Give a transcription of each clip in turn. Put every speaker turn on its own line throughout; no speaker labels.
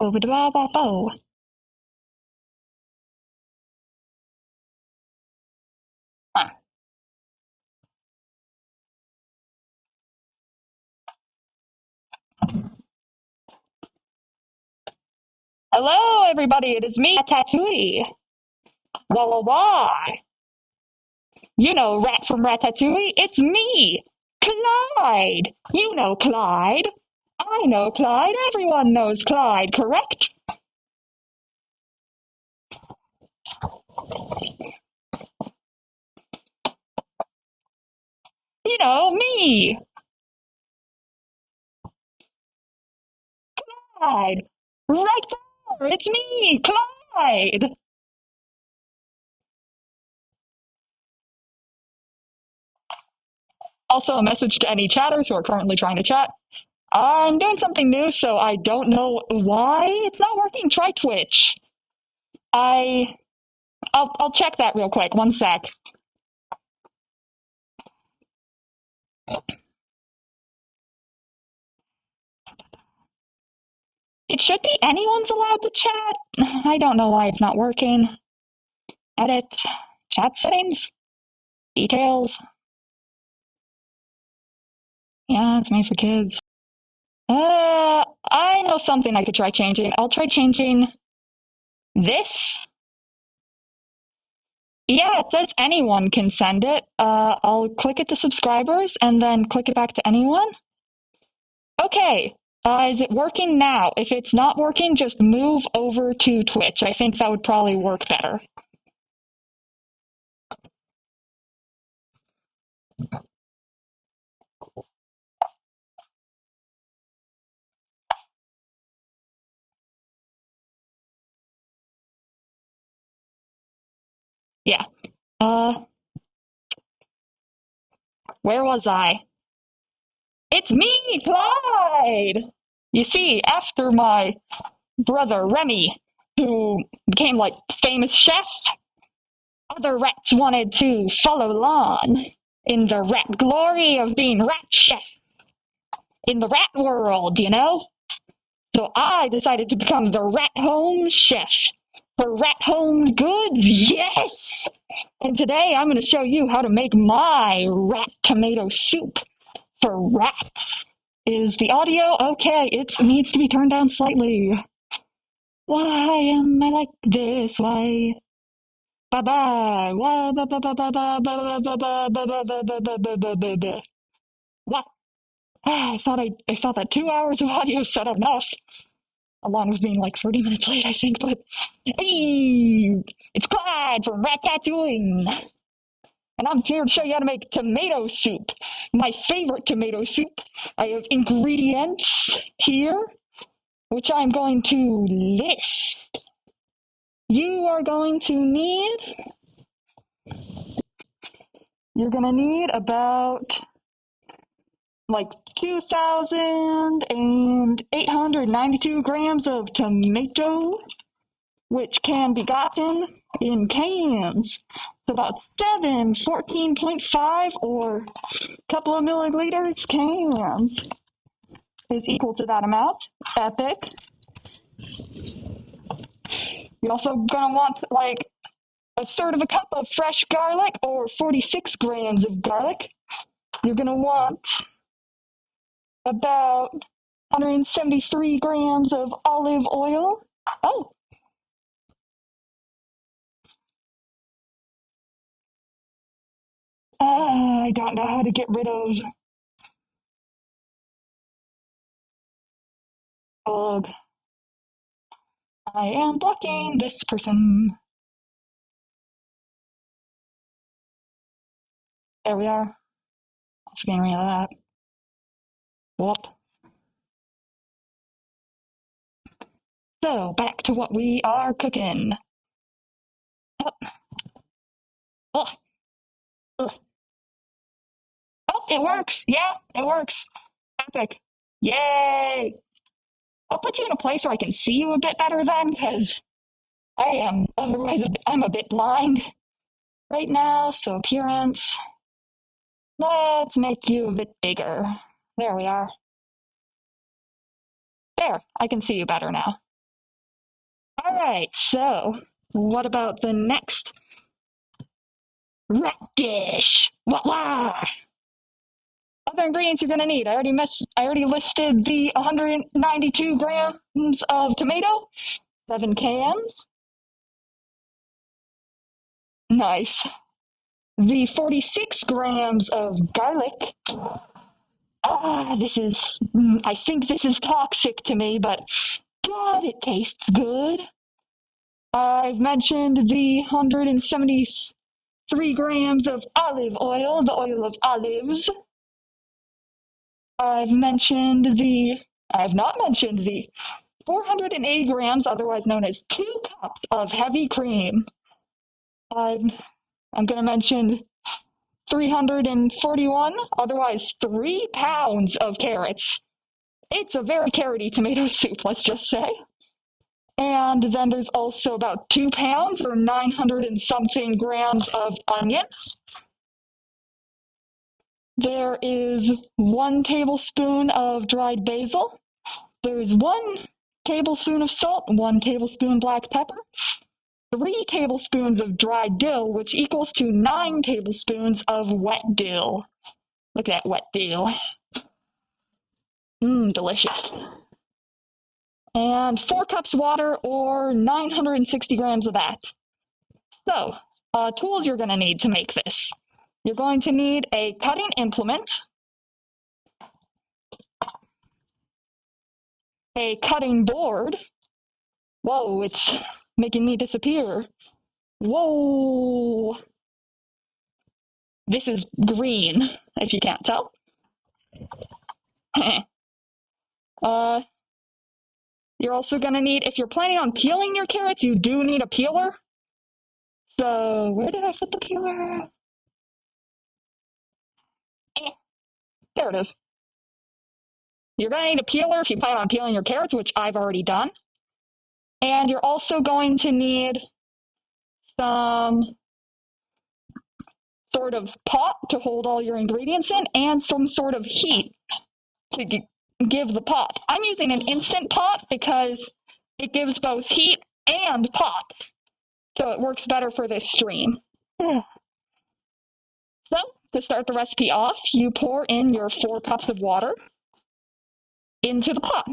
Bo-ba-da-ba-ba-bo. Huh. Hello, everybody. It is me, Ratatouille. Wah wah wah. You know, Rat from Ratatouille. It's me, Clyde. You know Clyde. I know Clyde. Everyone knows Clyde, correct? You know me, Clyde. Right there. It's me, Clyde. Also, a message to any chatters who are currently trying to chat. I'm doing something new, so I don't know why it's not working. Try Twitch. I I'll check that real quick. One sec. It should be anyone's allowed to chat. I don't know why it's not working. Edit. Chat settings. Details. Yeah, it's made for kids. I know something I could try changing. I'll try changing this. Yeah, it says anyone can send it. I'll click it to subscribers and then click it back to anyone. Okay. Is it working now? If it's not working, just move over to Twitch. I think that would probably work better. Yeah. Uh, where was I? It's me, Clyde! You see, after my brother Remy, who became like famous chef, other rats wanted to follow along in the rat glory of being rat chef in the rat world, you know? So I decided to become the rat home chef for rat home goods, yes! And today I'm going to show you how to make my rat tomato soup for rats. Is the audio okay? It needs to be turned down slightly. Why am I like this? Why? Bye bye. Why? Bye bye bye bye bye bye bye bye bye bye bye bye bye. What? I thought that 2 hours of audio said enough. Along with being like 30 minutes late, I think. But hey, it's Clyde from Ratatouille, and I'm here to show you how to make tomato soup. My favorite tomato soup. I have ingredients here, which I'm going to list. You are going to need, you're going to need about like 2,892 grams of tomato, which can be gotten in cans. It's about 14.5 or a couple of milliliters cans is equal to that amount. Epic. You're also going to want like a third of a cup of fresh garlic or 46 grams of garlic. You're going to want about 173 grams of olive oil. Oh, I don't know how to get rid of bug. I am blocking this person. There we are. Let's get rid of that. Whoop. So, back to what we are cooking. Oh, oh, oh. Oh, it works. Yeah, it works. Epic. Yay. I'll put you in a place where I can see you a bit better then, because I am otherwise I'm a bit blind right now. So appearance. Let's make you a bit bigger. There we are. There, I can see you better now. All right, so what about the next rat dish? Wah, wah. Other ingredients you're gonna need. I already listed the 192 grams of tomato, 7 cans. Nice. The 46 grams of garlic. I think this is toxic to me, but God, it tastes good. I've mentioned the 173 grams of olive oil, the oil of olives. I've mentioned the, I have not mentioned the 480 grams, otherwise known as 2 cups of heavy cream. I'm going to mention 341, otherwise 3 pounds of carrots. It's a very carroty tomato soup, let's just say. And then there's also about 2 pounds or 900 and something grams of onion. There is 1 tablespoon of dried basil. There's 1 tablespoon of salt, 1 tablespoon black pepper, 3 tablespoons of dried dill, which equals to 9 tablespoons of wet dill. Look at that wet dill. Delicious. And 4 cups water or 960 grams of that. So, tools you're going to need to make this. You're going to need a cutting implement, a cutting board. Whoa, it's making me disappear. Whoa. This is green, if you can't tell. You're also going to need, if you're planning on peeling your carrots, you do need a peeler. So, where did I put the peeler? There it is. You're going to need a peeler if you plan on peeling your carrots, which I've already done. And you're also going to need some sort of pot to hold all your ingredients in and some sort of heat to give the pot. I'm using an instant pot because it gives both heat and pot, so it works better for this stream. So, to start the recipe off, you pour in your 4 cups of water into the pot.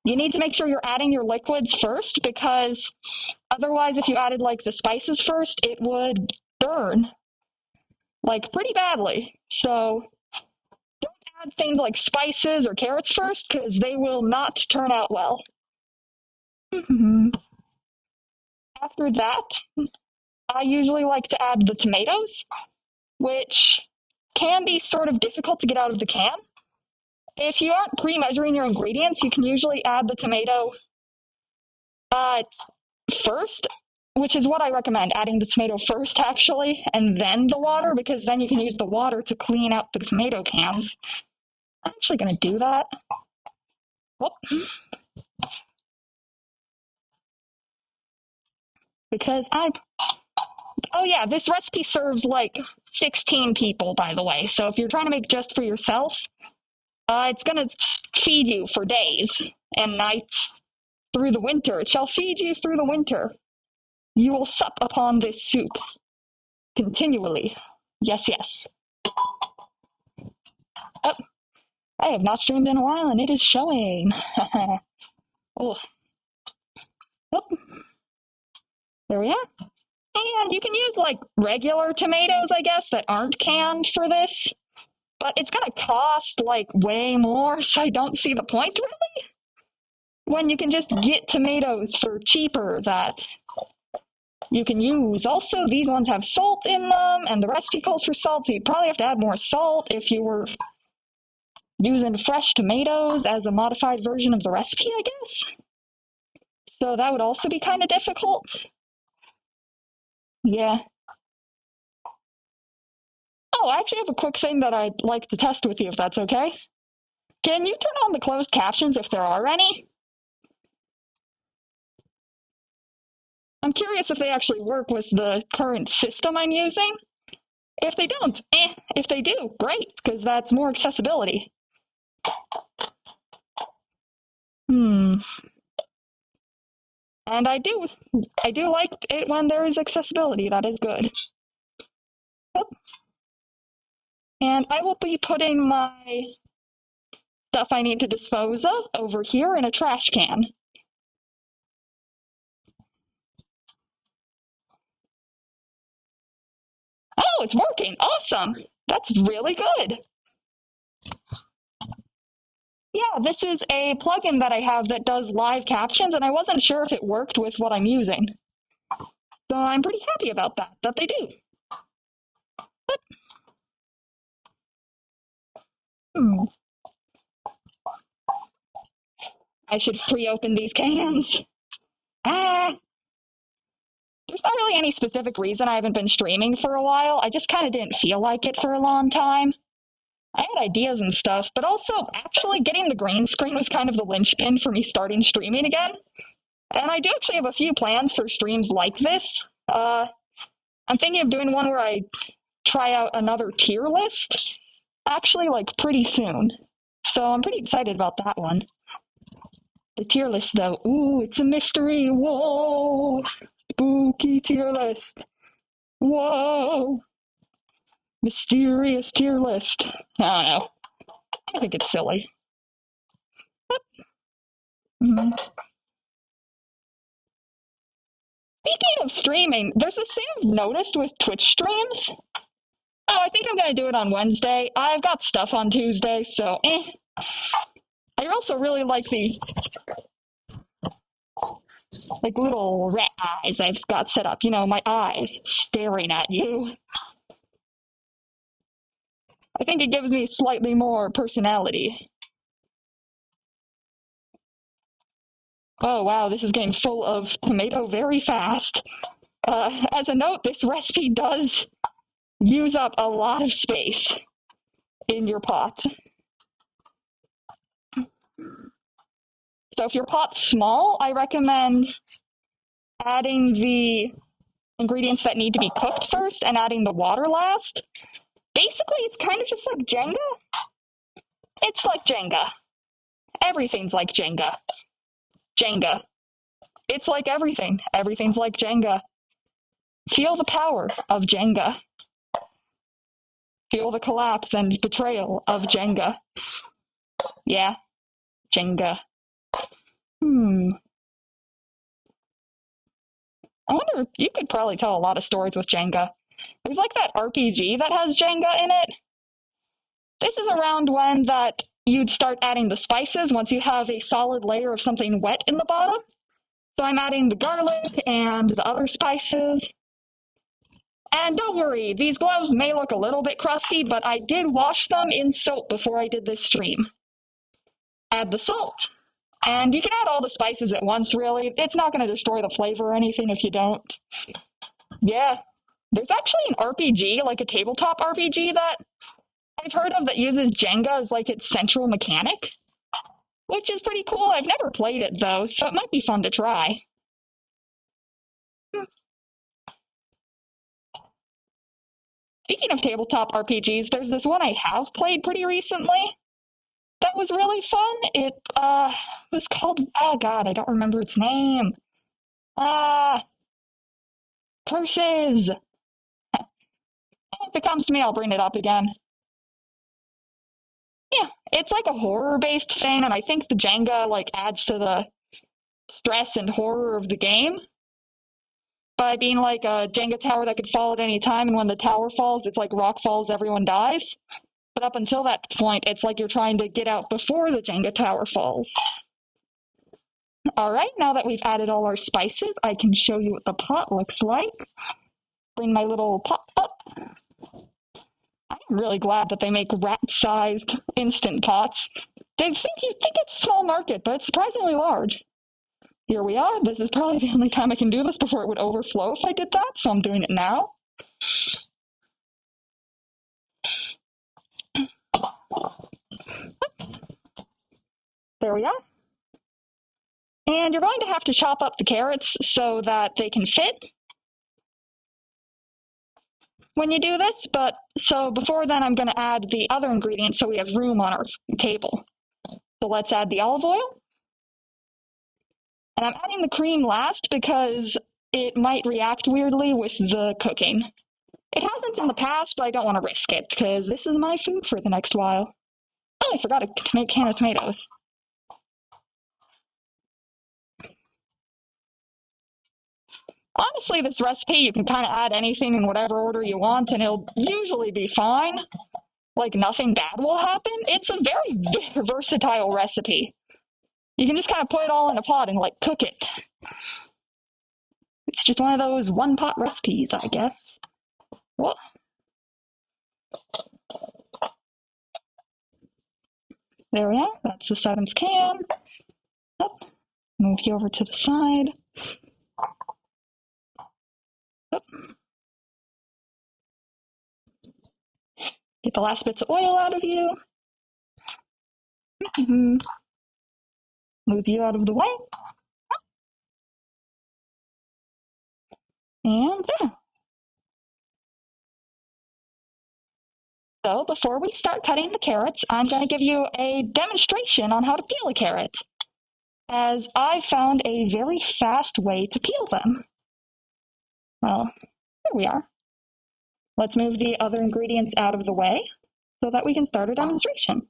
You need to make sure you're adding your liquids first because otherwise, if you added like the spices first, it would burn like pretty badly. So don't add things like spices or carrots first because they will not turn out well. After that, I usually like to add the tomatoes, which can be sort of difficult to get out of the can. If you aren't pre-measuring your ingredients, you can usually add the tomato first, which is what I recommend, adding the tomato first actually, and then the water, because then you can use the water to clean out the tomato cans. I'm actually going to do that. Whoop. Because oh yeah, this recipe serves like 16 people, by the way. So if you're trying to make just for yourself, it's going to feed you for days and nights through the winter. It shall feed you through the winter. You will sup upon this soup continually. Yes, yes. Oh, I have not streamed in a while and it is showing. Oh. Oh. There we are. And you can use like regular tomatoes, I guess, that aren't canned for this. But it's going to cost like way more, so I don't see the point really. When you can just get tomatoes for cheaper that you can use. Also, these ones have salt in them, and the recipe calls for salt, so you'd probably have to add more salt if you were using fresh tomatoes as a modified version of the recipe, I guess. So that would also be kind of difficult. Yeah. Oh, I actually have a quick thing that I'd like to test with you, if that's okay. Can you turn on the closed captions if there are any? I'm curious if they actually work with the current system I'm using. If they don't, If they do, great, because that's more accessibility. And I do like it when there is accessibility. That is good. Yep. And I will be putting my stuff I need to dispose of over here in a trash can. Oh, it's working. Awesome. That's really good. Yeah, this is a plugin that I have that does live captions, and I wasn't sure if it worked with what I'm using. So I'm pretty happy about that they do. But, hmm, I should free open these cans. Ah, there's not really any specific reason I haven't been streaming for a while. I just kind of didn't feel like it for a long time. I had ideas and stuff, but also actually getting the green screen was kind of the linchpin for me starting streaming again. And I do actually have a few plans for streams like this. I'm thinking of doing one where I try out another tier list, actually, like pretty soon. So I'm pretty excited about that one. The tier list, though, ooh, it's a mystery. Whoa, spooky tier list. Whoa, mysterious tier list. I don't know. I think it's silly. Mm-hmm. Speaking of streaming, there's this thing I've noticed with Twitch streams. Oh, I think I'm going to do it on Wednesday. I've got stuff on Tuesday, so eh. I also really like the little rat eyes I've got set up. You know, my eyes staring at you. I think it gives me slightly more personality. Oh wow, this is getting full of tomato very fast. As a note, this recipe does use up a lot of space in your pot. So if your pot's small, I recommend adding the ingredients that need to be cooked first and adding the water last. Basically, it's kind of just like Jenga. It's like Jenga. Everything's like Jenga. Jenga. It's like everything. Everything's like Jenga. Feel the power of Jenga. Feel the collapse and betrayal of Jenga. Yeah, Jenga. Hmm. I wonder if you could probably tell a lot of stories with Jenga. There's like that RPG that has Jenga in it. This is around when that you'd start adding the spices once you have a solid layer of something wet in the bottom. So I'm adding the garlic and the other spices. And don't worry, these gloves may look a little bit crusty, but I did wash them in soap before I did this stream. Add the salt. And you can add all the spices at once, really. It's not going to destroy the flavor or anything if you don't. Yeah. There's actually an RPG, like a tabletop RPG that I've heard of that uses Jenga as like its central mechanic, which is pretty cool. I've never played it though, so it might be fun to try. Speaking of tabletop RPGs, there's this one I have played pretty recently that was really fun. It was called, oh god, I don't remember its name. Ah, curses. If it comes to me, I'll bring it up again. Yeah, it's like a horror-based thing, and I think the Jenga like adds to the stress and horror of the game by being like a Jenga tower that could fall at any time, and when the tower falls, it's like rock falls, everyone dies. But up until that point, it's like you're trying to get out before the Jenga tower falls. All right, now that we've added all our spices, I can show you what the pot looks like. Bring my little pot up. I'm really glad that they make rat-sized instant pots. You think it's a small market, but it's surprisingly large. Here we are. This is probably the only time I can do this before it would overflow if I did that, so I'm doing it now. There we are. And you're going to have to chop up the carrots so that they can fit when you do this, but so before then I'm going to add the other ingredients so we have room on our table. So let's add the olive oil. And I'm adding the cream last because it might react weirdly with the cooking. It hasn't in the past, but I don't want to risk it because this is my food for the next while. Oh, I forgot to make a can of tomatoes. Honestly, this recipe, you can kind of add anything in whatever order you want, and it'll usually be fine. Like, nothing bad will happen. It's a very versatile recipe. You can just kind of put it all in a pot and, like, cook it. It's just one of those one-pot recipes, I guess. What? There we are. That's the 7th can. Up. Move you over to the side. Up. Get the last bits of oil out of you. Move you out of the way. And there. So before we start cutting the carrots, I'm going to give you a demonstration on how to peel a carrot, as I found a very fast way to peel them. Well, there we are. Let's move the other ingredients out of the way so that we can start our demonstration.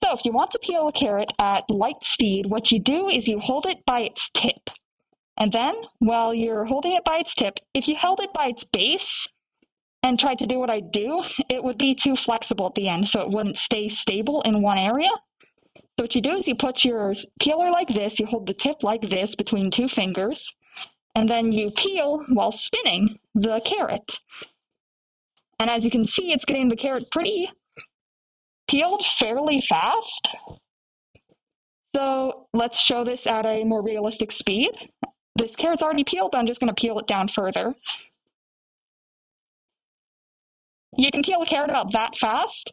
So if you want to peel a carrot at light speed, what you do is you hold it by its tip. And then, while you're holding it by its tip, if you held it by its base and tried to do what I do, it would be too flexible at the end, so it wouldn't stay stable in one area. So what you do is you put your peeler like this, you hold the tip like this between 2 fingers, and then you peel while spinning the carrot. And as you can see, it's getting the carrot pretty peeled fairly fast. So let's show this at a more realistic speed. This carrot's already peeled, but I'm just going to peel it down further. You can peel a carrot about that fast.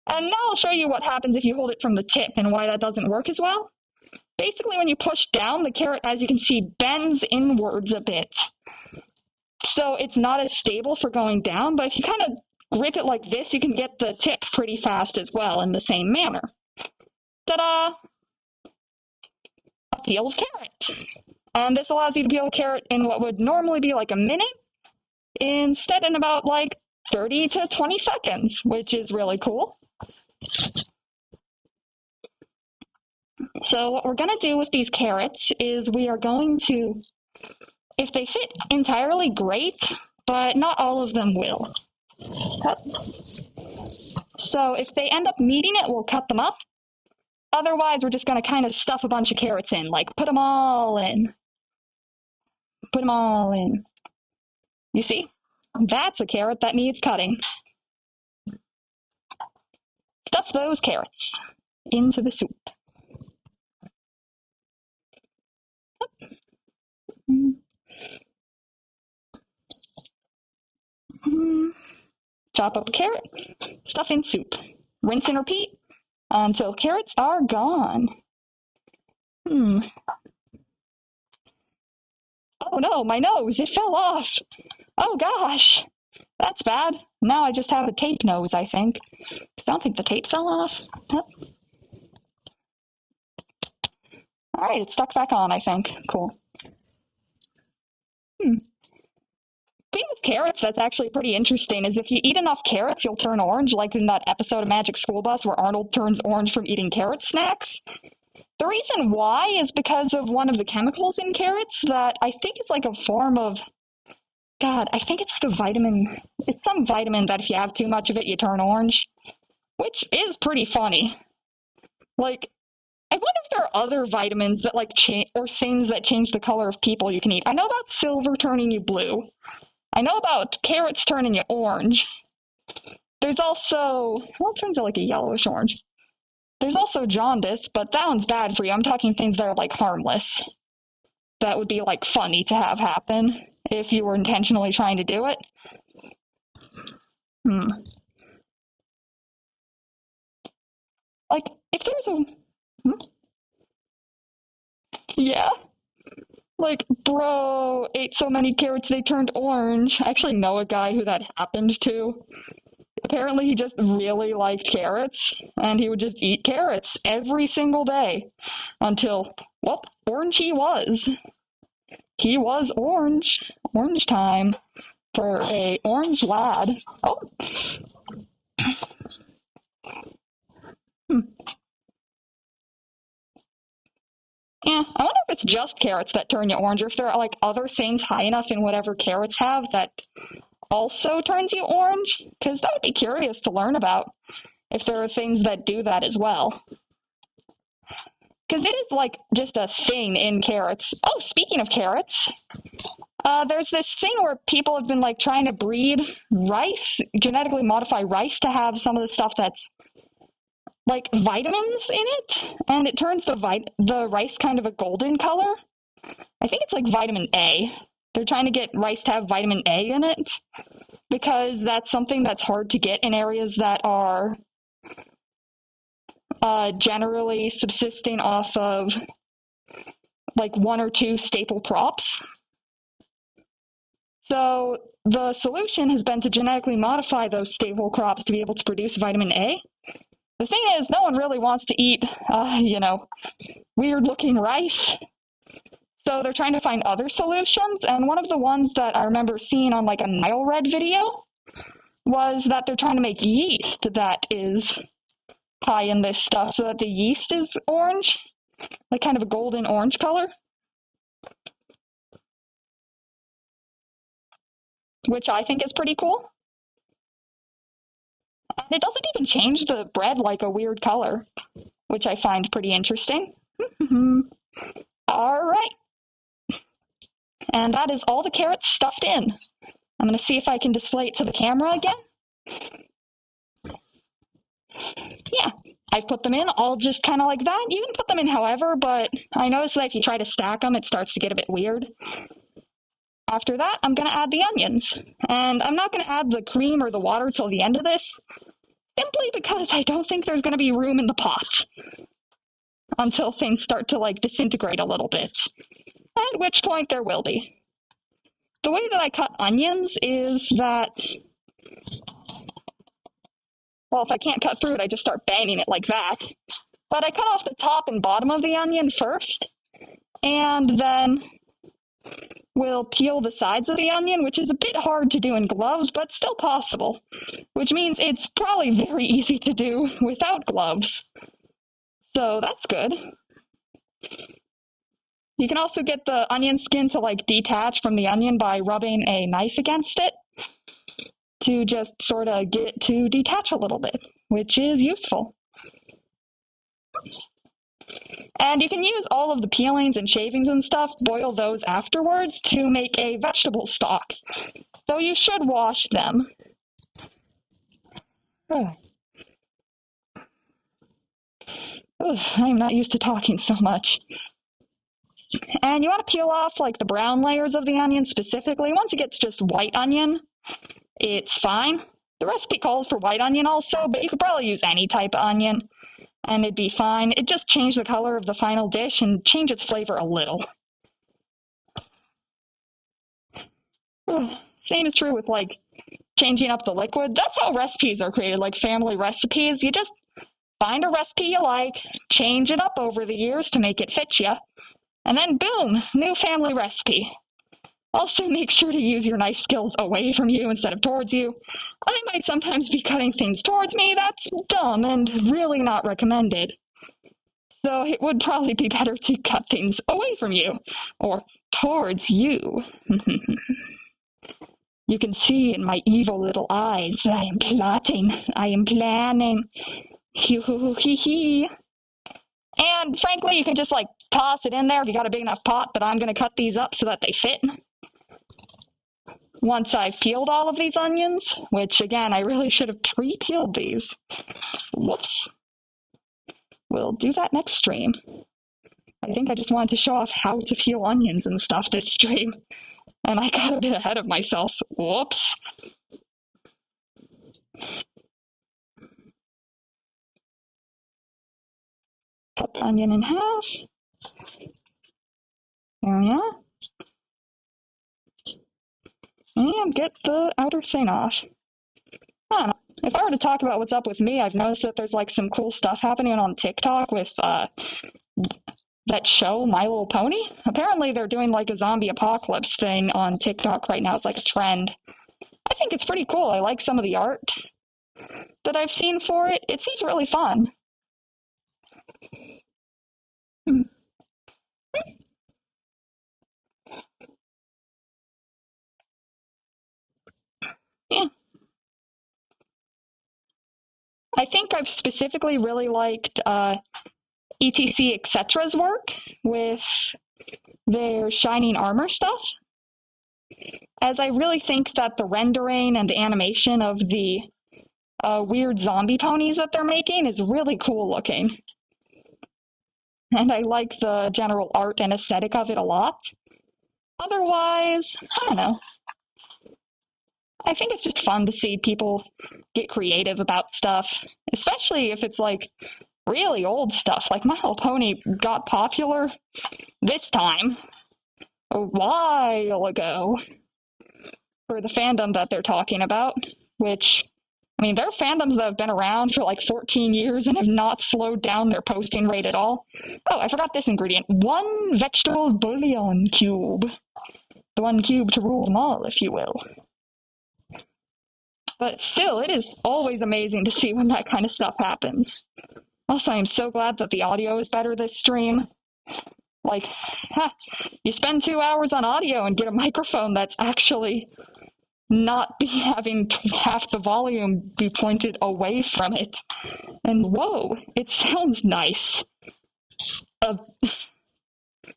And now I'll show you what happens if you hold it from the tip and why that doesn't work as well. Basically, when you push down, the carrot, as you can see, bends inwards a bit. So it's not as stable for going down, but if you kind of grip it like this, you can get the tip pretty fast as well in the same manner. Ta-da! A peeled carrot. And this allows you to peel a carrot in what would normally be like a minute, instead in about like 30 to 20 seconds, which is really cool. So what we're going to do with these carrots is we are going to, if they fit entirely, great, but not all of them will. So if they end up needing it, we'll cut them up. Otherwise, we're just going to kind of stuff a bunch of carrots in, like put them all in. Put them all in. You see? That's a carrot that needs cutting. Stuff those carrots into the soup. Chop up a carrot, stuff in soup. Rinse and repeat until carrots are gone. Oh no, my nose, it fell off. Oh gosh, that's bad. Now I just have a tape nose, I think. I don't think the tape fell off. Yep. Alright, it's stuck back on, I think. Cool. Thing with carrots that's actually pretty interesting is if you eat enough carrots, you'll turn orange, like in that episode of Magic School Bus where Arnold turns orange from eating carrot snacks. The reason why is because of one of the chemicals in carrots that I think is like a form of, God, I think it's like a vitamin. It's some vitamin that if you have too much of it, you turn orange, which is pretty funny. Like, I wonder if there are other vitamins that like change, or things that change the color of people you can eat. I know about silver turning you blue. I know about carrots turning you orange. There's also, well, it turns out like a yellowish orange. There's also jaundice, but that one's bad for you. I'm talking things that are like harmless. That would be like funny to have happen if you were intentionally trying to do it. Like, if there's a... Yeah. Like, bro ate so many carrots they turned orange. I actually know a guy who that happened to. Apparently, he just really liked carrots, and he would just eat carrots every single day until, well, orange he was. He was orange. Orange time for a orange lad. Oh, hmm. Yeah, I wonder if it's just carrots that turn you orange, or if there are like other things high enough in whatever carrots have that also turns you orange. Because that would be curious to learn about if there are things that do that as well. Because it is like just a thing in carrots. Oh, speaking of carrots, there's this thing where people have been like trying to breed rice, genetically modify rice to have some of the stuff that's like vitamins in it, and it turns the rice kind of a golden color. I think it's like vitamin A. They're trying to get rice to have vitamin A in it because that's something that's hard to get in areas that are generally subsisting off of like one or two staple crops. So the solution has been to genetically modify those staple crops to be able to produce vitamin A. The thing is, no one really wants to eat, weird looking rice. So they're trying to find other solutions. And one of the ones that I remember seeing on like a Nile Red video was that they're trying to make yeast that is high in this stuff so that the yeast is orange, like kind of a golden orange color, which I think is pretty cool. And it doesn't even change the bread like a weird color, which I find pretty interesting. All right. And that is all the carrots stuffed in. I'm going to see if I can display it to the camera again. Yeah, I've put them in all just kind of like that. You can put them in however, but I noticed that if you try to stack them, it starts to get a bit weird. After that, I'm going to add the onions. And I'm not going to add the cream or the water till the end of this, simply because I don't think there's going to be room in the pot until things start to like disintegrate a little bit, at which point there will be. The way that I cut onions is that, well, if I can't cut through it, I just start banging it like that. But I cut off the top and bottom of the onion first, and then we'll peel the sides of the onion, which is a bit hard to do in gloves, but still possible, which means it's probably very easy to do without gloves. So that's good. You can also get the onion skin to like detach from the onion by rubbing a knife against it to just sort of get it to detach a little bit, which is useful. And you can use all of the peelings and shavings and stuff, boil those afterwards to make a vegetable stock. So you should wash them. I'm not used to talking so much. And you want to peel off like the brown layers of the onion specifically. Once it gets just white onion, it's fine. The recipe calls for white onion also, but you could probably use any type of onion and it'd be fine. It just changed the color of the final dish and change its flavor a little. Same is true with like changing up the liquid. That's how recipes are created, like family recipes. You just find a recipe you like, change it up over the years to make it fit you, and then boom, new family recipe. Also, make sure to use your knife skills away from you instead of towards you. I might sometimes be cutting things towards me. That's dumb and really not recommended. So it would probably be better to cut things away from you or towards you. You can see in my evil little eyes that I am plotting. I am planning. Hee. And frankly, you can just like toss it in there if you got a big enough pot, but I'm going to cut these up so that they fit. Once I've peeled all of these onions, which again, I really should have pre-peeled these. Whoops. We'll do that next stream. I think I just wanted to show off how to peel onions and stuff this stream. And I got a bit ahead of myself. Whoops. Cut the onion in half. There we are. And get the outer thing off. I don't know. if I were to talk about what's up with me, I've noticed that there's like some cool stuff happening on TikTok with that show, My Little Pony. Apparently, they're doing like a zombie apocalypse thing on TikTok right now. It's like a trend. I think it's pretty cool. I like some of the art that I've seen for it. It seems really fun. Yeah. I think I've specifically really liked ETC Etc's work with their Shining Armor stuff, as I really think that the rendering and the animation of the weird zombie ponies that they're making is really cool looking. And I like the general art and aesthetic of it a lot. Otherwise, I don't know. I think it's just fun to see people get creative about stuff, especially if it's like really old stuff. Like My Little Pony got popular this time a while ago for the fandom that they're talking about, which, I mean, there are fandoms that have been around for like 14 years and have not slowed down their posting rate at all. Oh, I forgot this ingredient. 1 vegetable bouillon cube. The 1 cube to rule them all, if you will. But still, it is always amazing to see when that kind of stuff happens. Also, I'm so glad that the audio is better this stream. Like, you spend 2 hours on audio and get a microphone that's actually not be having half the volume be pointed away from it. And whoa, it sounds nice.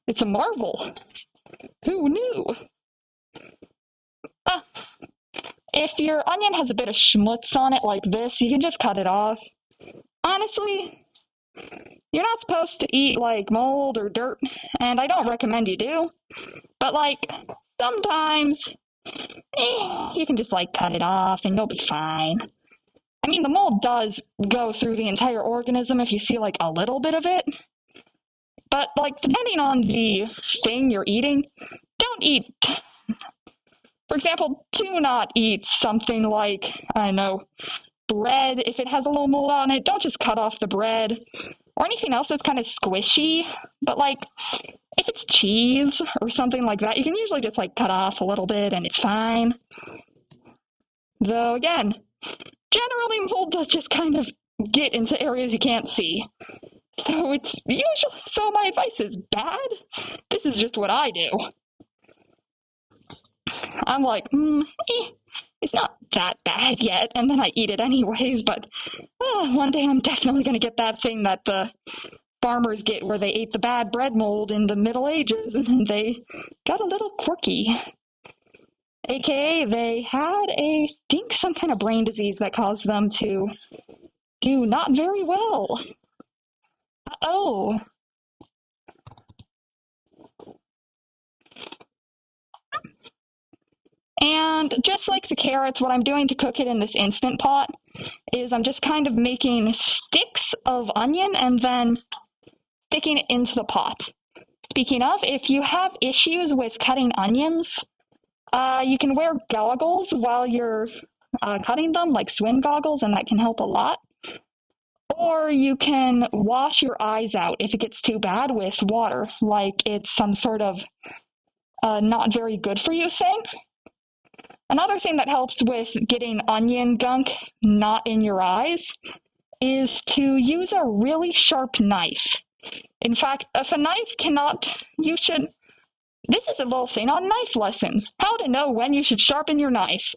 It's a marvel. Who knew? If your onion has a bit of schmutz on it like this, you can just cut it off. Honestly, you're not supposed to eat like mold or dirt, and I don't recommend you do. But like, sometimes you can just like cut it off and you'll be fine. I mean, the mold does go through the entire organism if you see like a little bit of it. But like, depending on the thing you're eating, don't eat. For example, do not eat something like, I don't know, bread. If it has a little mold on it, don't just cut off the bread. Or anything else that's kind of squishy. But like, if it's cheese or something like that, you can usually just like cut off a little bit and it's fine. Though again, generally mold does just kind of get into areas you can't see. So it's usually, so my advice is bad. This is just what I do. I'm like, it's not that bad yet, and then I eat it anyways, but one day I'm definitely going to get that thing that the farmers get where they ate the bad bread mold in the Middle Ages, and they got a little quirky. AKA, they had some kind of brain disease that caused them to do not very well. Uh-oh. And just like the carrots, what I'm doing to cook it in this Instant Pot is I'm just kind of making sticks of onion and then sticking it into the pot. Speaking of, if you have issues with cutting onions, you can wear goggles while you're cutting them, like swim goggles, and that can help a lot. Or you can wash your eyes out if it gets too bad with water, like it's some sort of not very good for you thing. Another thing that helps with getting onion gunk not in your eyes is to use a really sharp knife. In fact, if a knife cannot, you should. This is a little thing on knife lessons. How to know when you should sharpen your knife.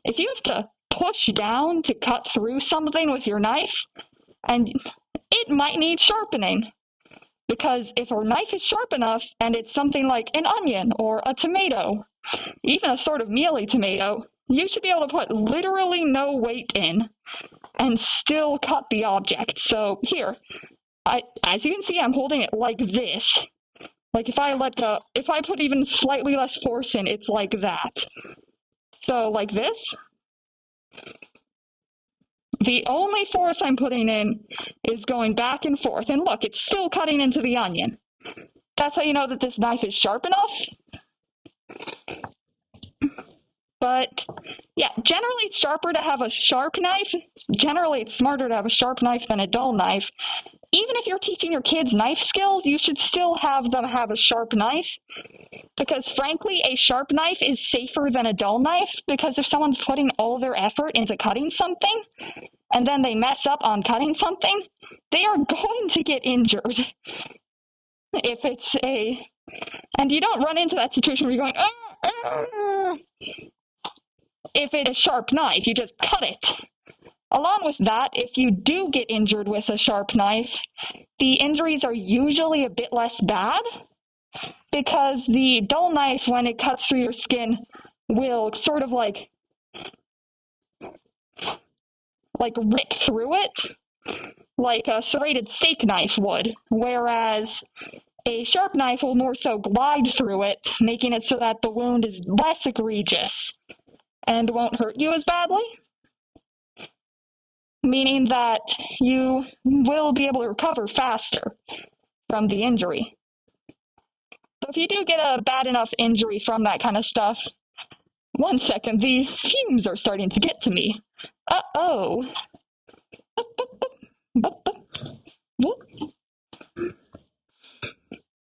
If you have to push down to cut through something with your knife, and it might need sharpening. Because if a knife is sharp enough and it's something like an onion or a tomato, even a sort of mealy tomato, you should be able to put literally no weight in and still cut the object. So here, as you can see, I'm holding it like this. Like if I put even slightly less force in, it's like that. So like this. The only force I'm putting in is going back and forth. And look, it's still cutting into the onion. That's how you know that this knife is sharp enough. But yeah, generally it's sharper to have a sharp knife. Generally it's smarter to have a sharp knife than a dull knife. Even if you're teaching your kids knife skills, you should still have them have a sharp knife. Because frankly, a sharp knife is safer than a dull knife, because if someone's putting all their effort into cutting something, and then they mess up on cutting something, they are going to get injured. If it's a... And you don't run into that situation where you're going, ah, ah. If it's a sharp knife, you just cut it. Along with that, if you do get injured with a sharp knife, the injuries are usually a bit less bad, because the dull knife, when it cuts through your skin, will sort of like rip through it, like a serrated steak knife would, whereas a sharp knife will more so glide through it, making it so that the wound is less egregious and won't hurt you as badly, meaning that you will be able to recover faster from the injury. So if you do get a bad enough injury from that kind of stuff, 1 second, the fumes are starting to get to me. Uh-oh.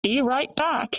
Be right back.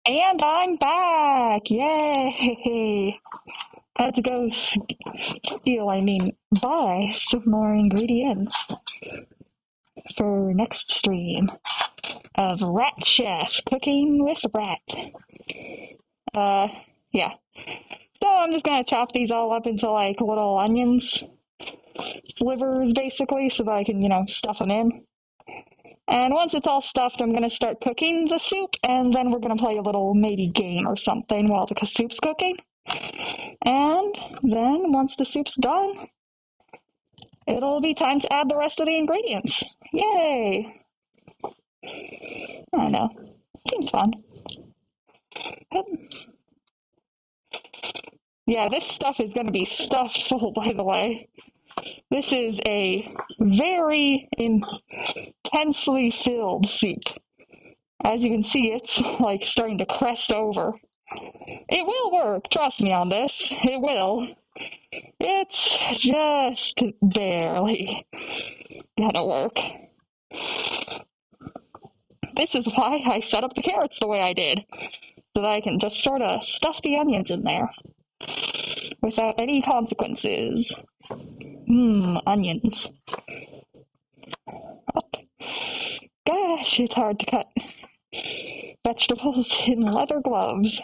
And I'm back! Yay! Had to go buy some more ingredients for next stream of Rat Chef cooking with Rat. Uh, yeah. So I'm just gonna chop these all up into like little onions, slivers basically, so that I can, stuff them in. And once it's all stuffed, I'm gonna start cooking the soup, and then we're gonna play a little maybe game or something while the soup's cooking. And then once the soup's done, it'll be time to add the rest of the ingredients. Yay! I don't know. Seems fun. Yeah, this stuff is going to be stuffed full, by the way. This is a very intensely filled soup. As you can see, it's like starting to crest over. It will work, trust me on this. It will. It's just barely gonna work. This is why I set up the carrots the way I did, so that I can just sort of stuff the onions in there without any consequences. Onions. Oh, gosh, it's hard to cut vegetables in leather gloves.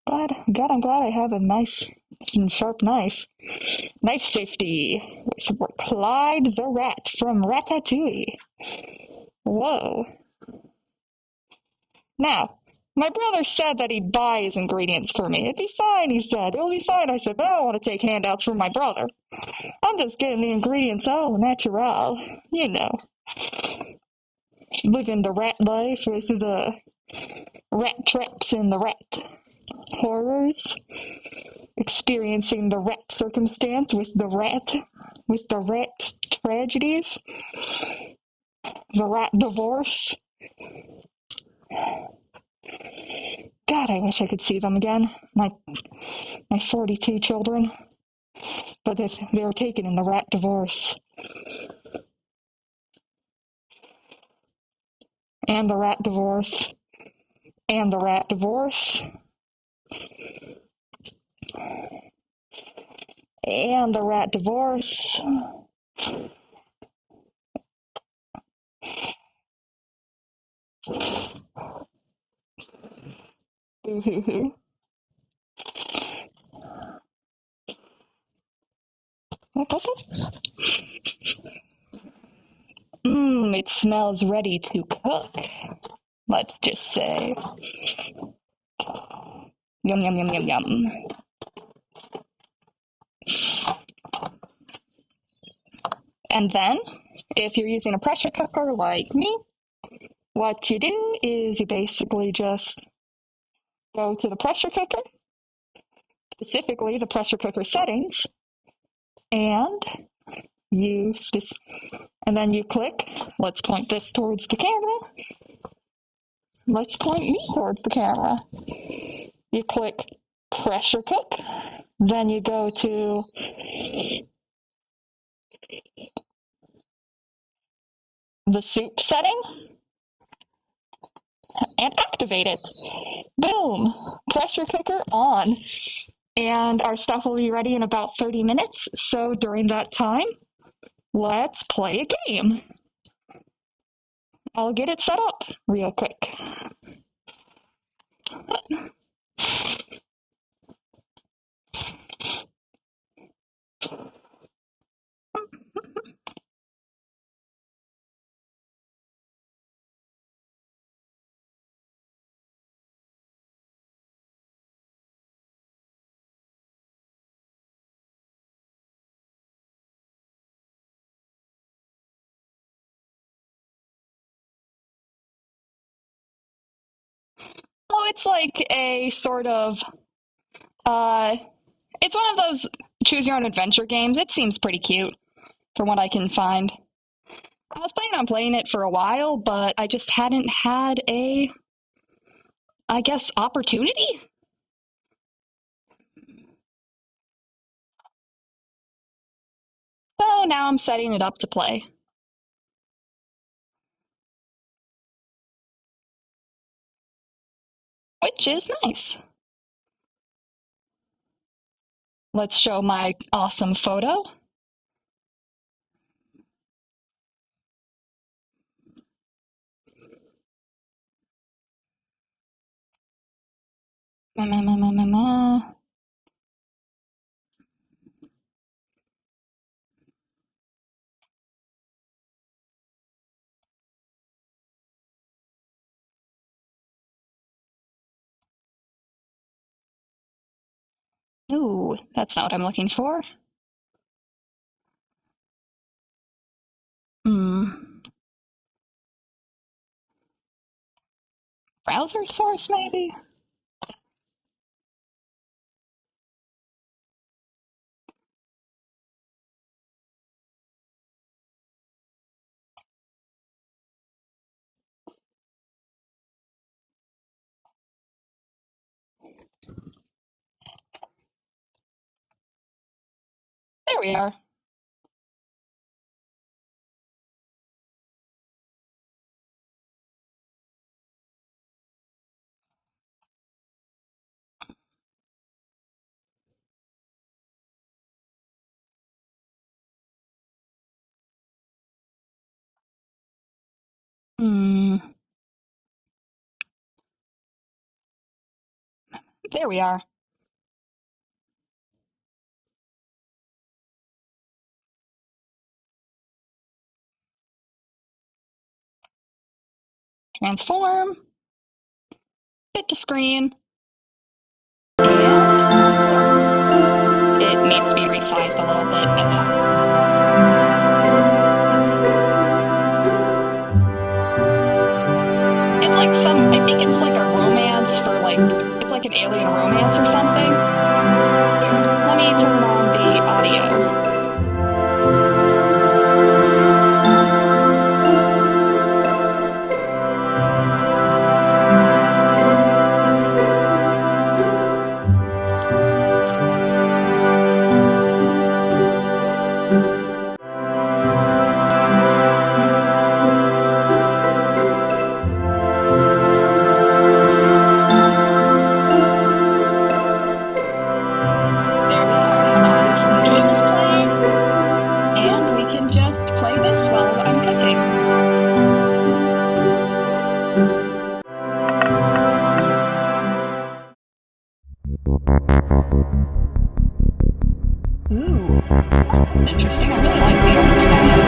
God, I'm glad I have a nice and sharp knife. Knife safety. Clyde the Rat from Ratatouille. Whoa. Now, my brother said that he'd buy his ingredients for me. It'd be fine, he said. It'll be fine. I said, but I don't want to take handouts from my brother. I'm just getting the ingredients all natural. You know. Living the rat life with the rat traps and the rat horrors. Experiencing the rat circumstance with the rat tragedies. The rat divorce. God, I wish I could see them again. My 42 children. But they were taken in the rat divorce. And the rat divorce. And the rat divorce. And the rat divorce. Boo-hoo-hoo. It smells ready to cook. Let's just say. Yum, yum, yum, yum, yum. And then, if you're using a pressure cooker like me, what you do is you basically just go to the pressure cooker, specifically the pressure cooker settings, and then you click, let's point this towards the camera. Let's point me towards the camera. You click pressure cook, then you go to the soup setting and activate it. Boom! Pressure cooker on. And our stuff will be ready in about 30 minutes. So during that time, let's play a game. I'll get it set up real quick. Oh, it's like a sort of, it's one of those choose your own adventure games. It seems pretty cute from what I can find. I was planning on playing it for a while, but I just hadn't had opportunity. So now I'm setting it up to play. which is nice. Let's show my awesome photo. Ooh, that's not what I'm looking for. Browser source, maybe? There we are. There we are. Transform. Fit to screen. And it needs to be resized a little bit. It's like I think it's like a romance for it's like an alien romance or something. Here, let me turn on the audio. Interesting. I really like the art style.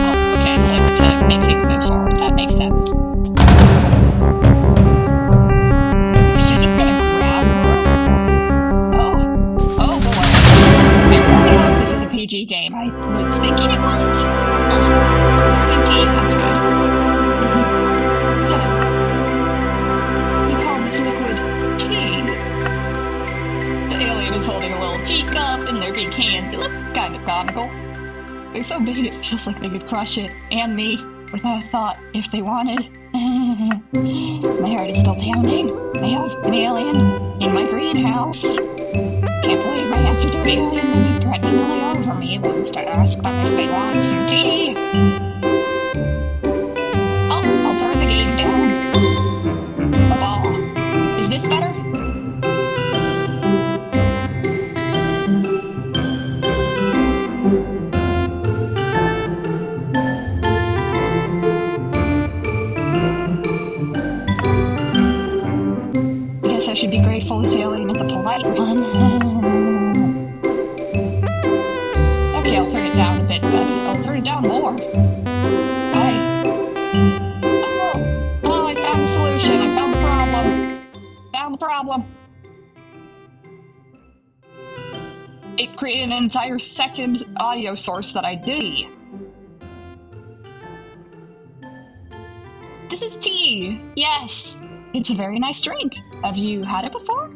Oh, okay. To make things move forward. That makes sense. Is she just gonna grab her? Oh. Oh boy. This is a PG game. I was thinking it was. PG. That's good. We call this liquid tea. The alien is holding a little teacup in their big hands. It looks kind of comical. They're so big it feels like they could crush it, and me, without a thought, if they wanted. My heart is still pounding. I have an alien in my greenhouse. Can't believe my answer to an alien when he threatened to lay over me was to ask them if they want some tea. Oh, I'll turn the game down. A ball. Is this better? I should be grateful this alien is a polite one. Okay, I'll turn it down a bit, but I'll turn it down more. Oh, I found the solution. I found the problem. Found the problem. It created an entire second audio source that I did. This is tea. Yes. It's a very nice drink. Have you had it before?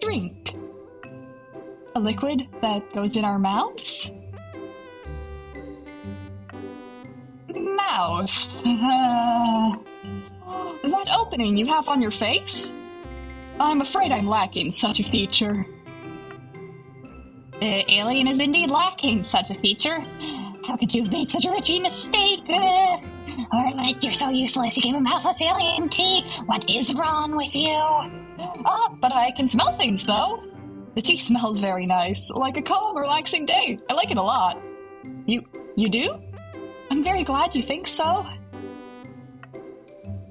Drink. A liquid that goes in our mouths? Mouth. That opening you have on your face? I'm afraid I'm lacking such a feature. The alien is indeed lacking such a feature. How could you have made such a rich mistake? Our
it. You're so useless. You gave a mouthless alien tea. What is wrong with you?
But I can smell things, though. The tea smells very nice, like a calm, relaxing day. I like it a lot. You do? I'm very glad you think so.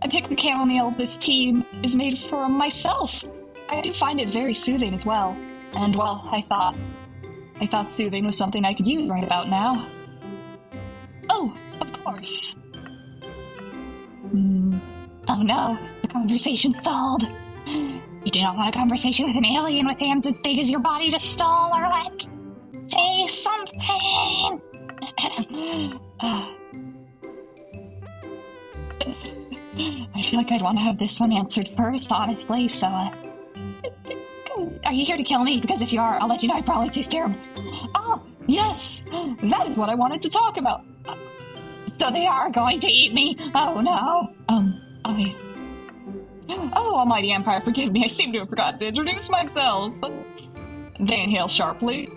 I picked the chamomile this tea is made for myself. I do find it very soothing as well. And, well, I thought soothing was something I could use right about now. Oh, of course.
Oh no, the conversation stalled. You do not want a conversation with an alien with hands as big as your body to stall, Arlette. Say something.
I feel like I'd want to have this one answered first, honestly, so,
Are you here to kill me? Because if you are, I'll let you know I probably taste terrible.
Oh, yes! That is what I wanted to talk about.
So they are going to eat me? Oh no.
Oh, Almighty Empire, forgive me, I seem to have forgotten to introduce myself. They inhale sharply.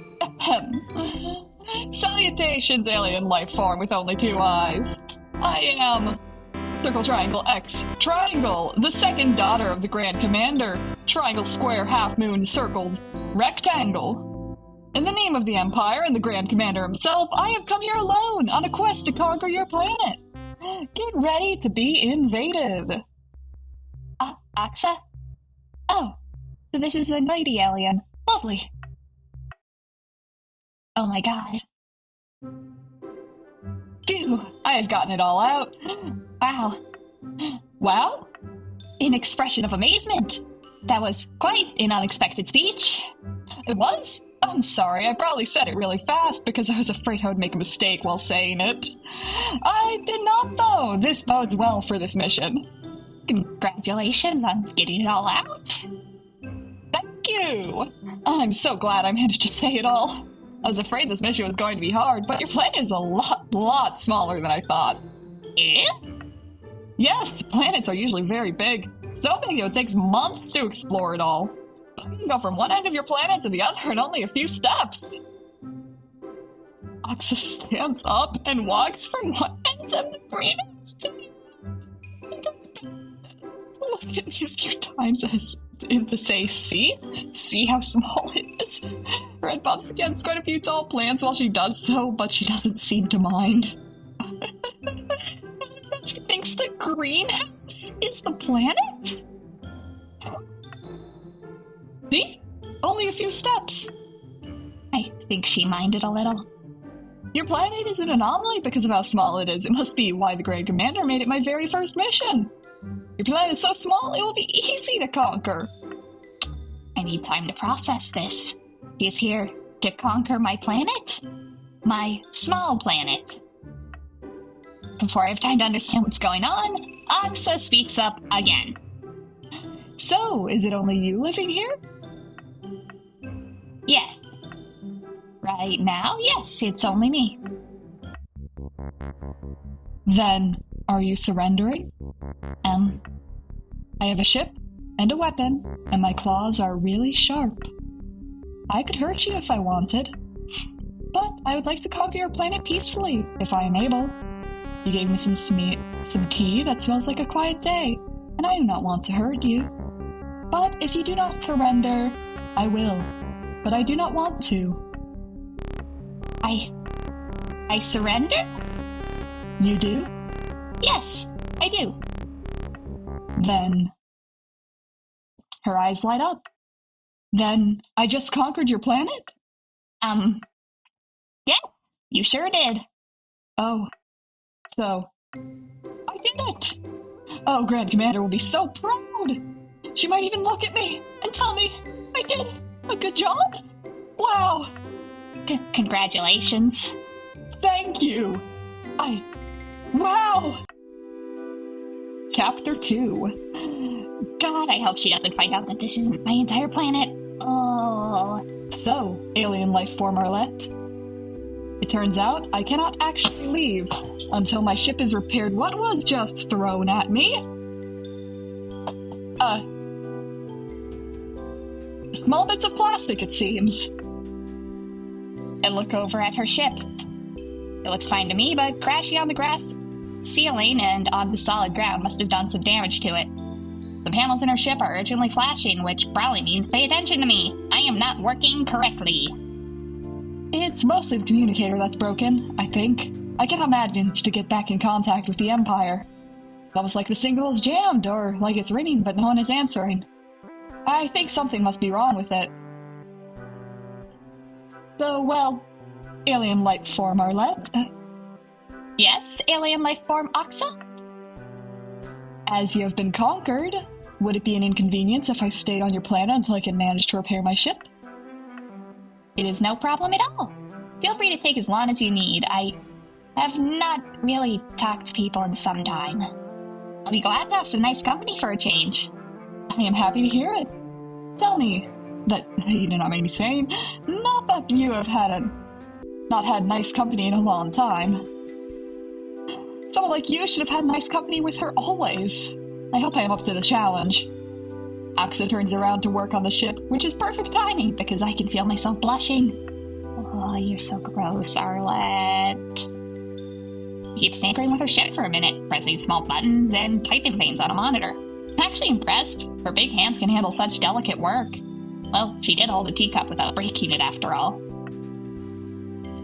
Salutations, alien life form with only 2 eyes. I am... Circle, triangle, X, triangle, the second daughter of the Grand Commander. Triangle, square, half moon, circle, rectangle. In the name of the Empire and the Grand Commander himself, I have come here alone on a quest to conquer your planet. Get ready to be invaded.
Axa? Oh, so this is a mighty alien. Lovely. Oh my god.
Phew, I have gotten it all out.
Wow.
Wow?
An expression of amazement. That was quite an unexpected speech.
It was? I'm sorry, I probably said it really fast because I was afraid I would make a mistake while saying it. I did not, though. This bodes well for this mission.
Congratulations on getting it all out.
Thank you. I'm so glad I managed to say it all. I was afraid this mission was going to be hard, but your planet is a lot smaller than I thought.
Yes?
Yes, planets are usually very big. So big it takes months to explore it all. But you can go from one end of your planet to the other in only a few steps. Axa stands up and walks from one end of the greenhouse to the other. Look at me a few times as if to say, see how small it is. Her head bumps against quite a few tall plants while she does so, but she doesn't seem to mind. She thinks the greenhouse is the planet? See? Only a few steps.
I think she minded a little.
Your planet is an anomaly because of how small it is. It must be why the Grand Commander made it my very first mission. Your planet is so small, it will be easy to conquer.
I need time to process this. He is here to conquer my planet? My small planet. Before I have time to understand what's going on, Axa speaks up again.
So, is it only you living here?
Yes. Right now, yes, it's only me.
Then, are you surrendering? I have a ship and a weapon, and my claws are really sharp. I could hurt you if I wanted, but I would like to conquer your planet peacefully, if I am able. You gave me some tea that smells like a quiet day, and I do not want to hurt you. But if you do not surrender, I will. But I do not want to.
I surrender?
You do?
Yes, I do.
Then... Her eyes light up. Then I just conquered your planet?
Yes, you sure did.
Oh, so... I did it! Oh, Grand Commander will be so proud! She might even look at me and tell me I did a good job? Wow!
Congratulations.
Thank you! Wow! Chapter 2.
God, I hope she doesn't find out that this isn't my entire planet. Oh.
So, alien life form Arlette. It turns out I cannot actually leave until my ship is repaired what was just thrown at me. Small bits of plastic, it seems.
I look over at her ship. It looks fine to me, but crashy on the grass. ceiling and on the solid ground must have done some damage to it. The panels in our ship are urgently flashing, which probably means pay attention to me. I am not working correctly.
It's mostly the communicator that's broken, I think. I cannot manage to get back in contact with the Empire. It's almost like the signal is jammed, or like it's ringing but no one is answering. I think something must be wrong with it. So, well, alien life form Arlette.
Yes, alien life form Oxa?
As you have been conquered, would it be an inconvenience if I stayed on your planet until I can manage to repair my ship?
It is no problem at all. Feel free to take as long as you need. I have not really talked to people in some time. I'll be glad to have some nice company for a change.
I am happy to hear it. Tell me that you did not make me sane. Not that you have not had nice company in a long time. Someone like you should have had nice company with her always. I hope I am up to the challenge. Oxa turns around to work on the ship, which is perfect timing because I can feel myself blushing.
Oh, you're so gross, Arlette. She keeps tinkering with her ship for a minute, pressing small buttons and typing things on a monitor. I'm actually impressed. Her big hands can handle such delicate work. Well, she did hold a teacup without breaking it after all.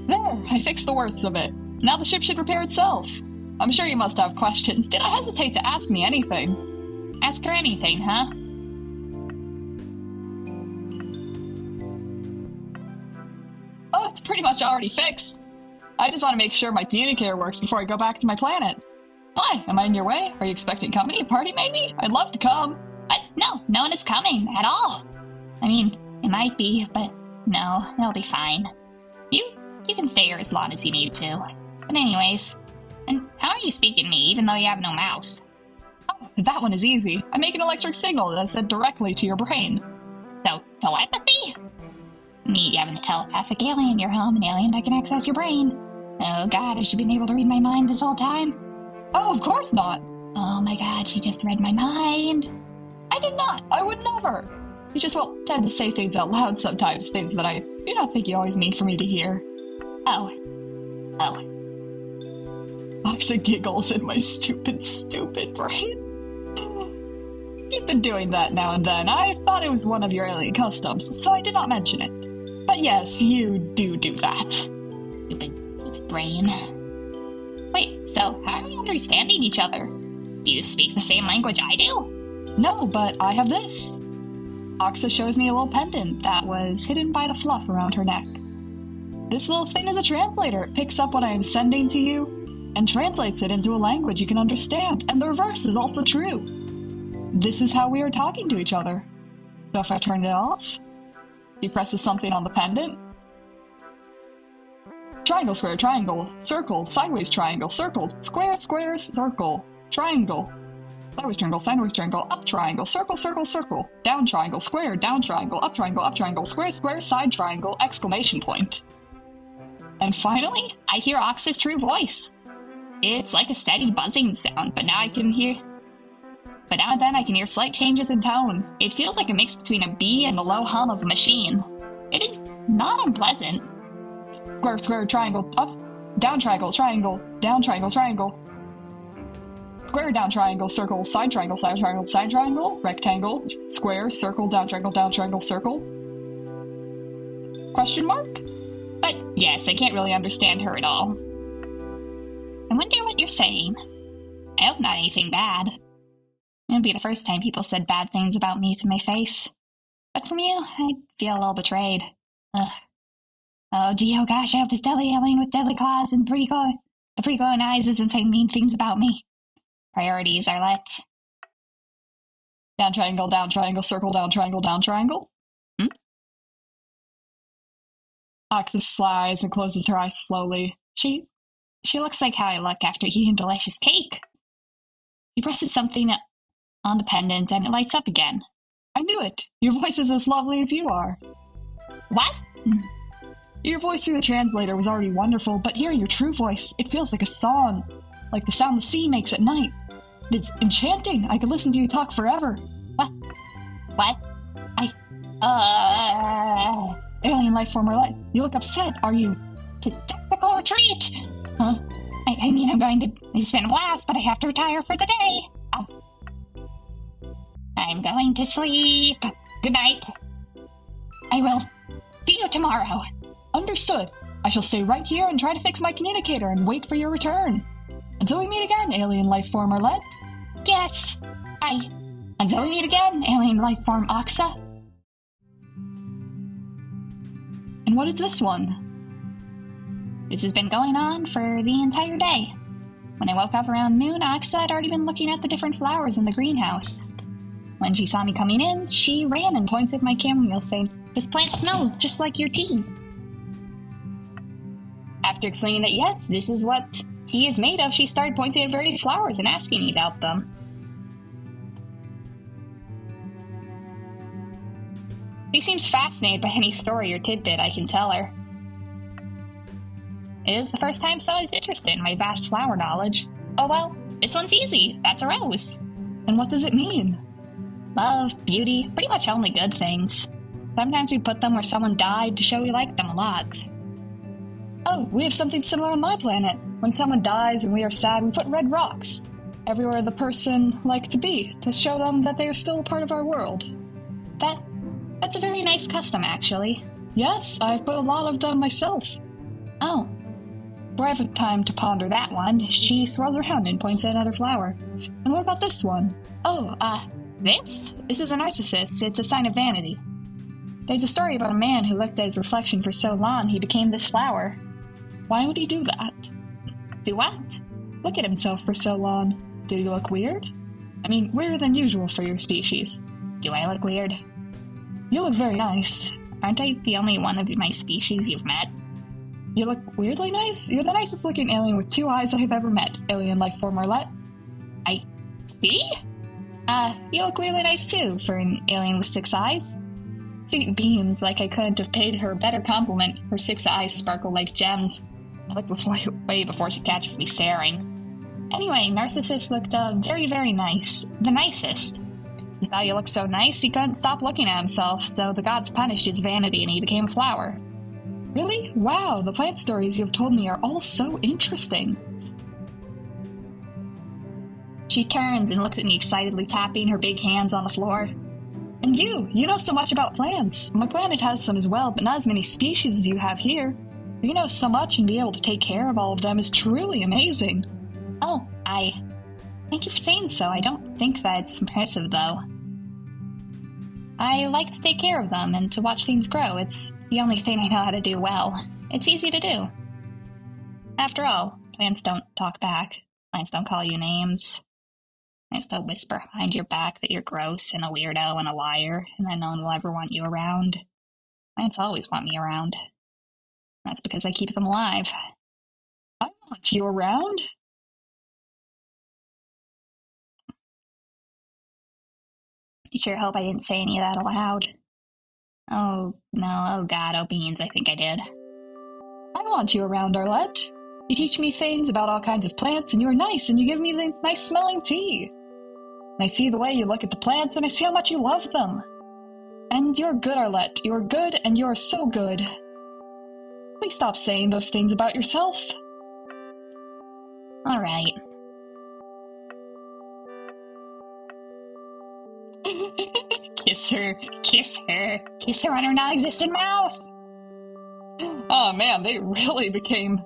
There, I fixed the worst of it. Now the ship should repair itself. I'm sure you must have questions. Did not hesitate to ask me anything.
Ask her anything, huh?
Oh, it's pretty much already fixed. I just want to make sure my communicator works before I go back to my planet. Why? Am I in your way? Are you expecting company? A party, maybe? I'd love to come.
No one is coming at all. I mean, it might be, but no, they'll be fine. You can stay here as long as you need to. But anyways, and how are you speaking to me, even though you have no mouth?
Oh, that one is easy. I make an electric signal that I send directly to your brain.
So, telepathy? Me having a telepathic alien, you're home, an alien that can access your brain. Oh god, has she been able to read my mind this whole time?
Oh, of course not.
Oh my god, she just read my mind.
I did not. I would never. You just, tend to say things out loud sometimes, things that I do not think you always mean for me to hear.
Oh.
Oxa giggles in my stupid brain. You've been doing that now and then. I thought it was one of your alien customs, so I did not mention it. But yes, you do that.
Stupid brain. Wait, so how are we understanding each other? Do you speak the same language I do?
No, but I have this. Oxa shows me a little pendant that was hidden by the fluff around her neck. This little thing is a translator. It picks up what I am sending to you and translates it into a language you can understand. And the reverse is also true. This is how we are talking to each other. So if I turn it off, he presses something on the pendant. Triangle, square, triangle, circle, sideways triangle, circle, square, square, circle, triangle. Sideways triangle, up triangle, circle, circle, circle, down triangle, square, down triangle, up triangle, square, square, side triangle, exclamation point. And finally, I hear Oxa's true voice. It's like a steady buzzing sound, but now and then I can hear slight changes in tone. It feels like a mix between a bee and the low hum of a machine. It is not unpleasant. Square, square, triangle, up, down triangle, down triangle, triangle. Square, down triangle, circle, side triangle, side triangle, side triangle, rectangle, square, circle, down triangle, circle. Question mark? But yes, I can't really understand her at all.
I wonder what you're saying. I hope not anything bad. It would be the first time people said bad things about me to my face. But from you, I feel a little betrayed. Ugh. Oh gee, oh gosh, I hope this deadly alien with deadly claws and the pretty glowing eyes isn't saying mean things about me. Priorities, Arlette.
Down triangle, circle, down triangle. Oxa sighs and closes her eyes slowly. She looks like how I look after eating delicious cake. She presses something on the pendant and it lights up again. I knew it! Your voice is as lovely as you are.
What?
Your voice through the translator was already wonderful, but hearing your true voice, it feels like a song. Like the sound the sea makes at night. It's enchanting. I could listen to you talk forever.
What?
Alien life form Arlette, you look upset. Are you...
Tactical retreat!
Huh?
I mean, it's been a blast, but I have to retire for the day. I'm going to sleep. Good night. I will see you tomorrow.
Understood. I shall stay right here and try to fix my communicator and wait for your return. Until we meet again, alien life form Arlette.
Yes. Bye. Until we meet again, alien life form Oxa.
And what is this one?
This has been going on for the entire day. When I woke up around noon, Oxa had already been looking at the different flowers in the greenhouse. When she saw me coming in, she ran and pointed at my chamomile, saying, "This plant smells just like your tea." After explaining that yes, this is what tea is made of, she started pointing at various flowers and asking me about them. She seems fascinated by any story or tidbit I can tell her. It is the first time someone's interested in my vast flower knowledge. Oh well, this one's easy. That's a rose.
And what does it mean?
Love, beauty, pretty much only good things. Sometimes we put them where someone died to show we like them a lot.
Oh, we have something similar on my planet. When someone dies and we are sad, we put red rocks everywhere the person liked to be, to show them that they are still a part of our world.
That's a very nice custom, actually.
Yes, I've put a lot of them myself.
Oh.
Before I have time to ponder that one, she swirls around and points at another flower. And what about this one?
Oh, this?
This is a narcissus. It's a sign of vanity. There's a story about a man who looked at his reflection for so long he became this flower. Why would he do that?
Do what?
Look at himself for so long. Did he look weird? I mean, weirder than usual for your species.
Do I look weird?
You look very nice.
Aren't I the only one of my species you've met?
You look weirdly nice. You're the nicest looking alien with 2 eyes I have ever met, alien life form Arlette.
I see?
You look weirdly nice too, for an alien with 6 eyes. She beams like I couldn't have paid her a better compliment. Her 6 eyes sparkle like gems. I look way before she catches me staring. Anyway, Narcissus looked very, very nice. The nicest. He thought he looked so nice he couldn't stop looking at himself, so the gods punished his vanity and he became a flower. Really? Wow, the plant stories you've told me are all so interesting.
She turns and looks at me excitedly, tapping her big hands on the floor.
And you know so much about plants. My planet has some as well, but not as many species as you have here. You know so much and be able to take care of all of them is truly amazing.
Oh, thank you for saying so. I don't think that's impressive, though. I like to take care of them and to watch things grow. It's the only thing I know how to do well. It's easy to do. After all, plants don't talk back. Plants don't call you names. Plants don't whisper behind your back that you're gross and a weirdo and a liar and that no one will ever want you around. Plants always want me around. That's because I keep them alive.
I want you around?
I sure hope I didn't say any of that aloud. Oh, no, oh god, oh beans, I think I did.
I want you around, Arlette. You teach me things about all kinds of plants, and you are nice, and you give me the nice-smelling tea. And I see the way you look at the plants, and I see how much you love them. And you're good, Arlette. You're good, and you're so good. Please stop saying those things about yourself.
All right. Kiss her, kiss her, kiss her on her non-existent mouth.
Oh man, they really became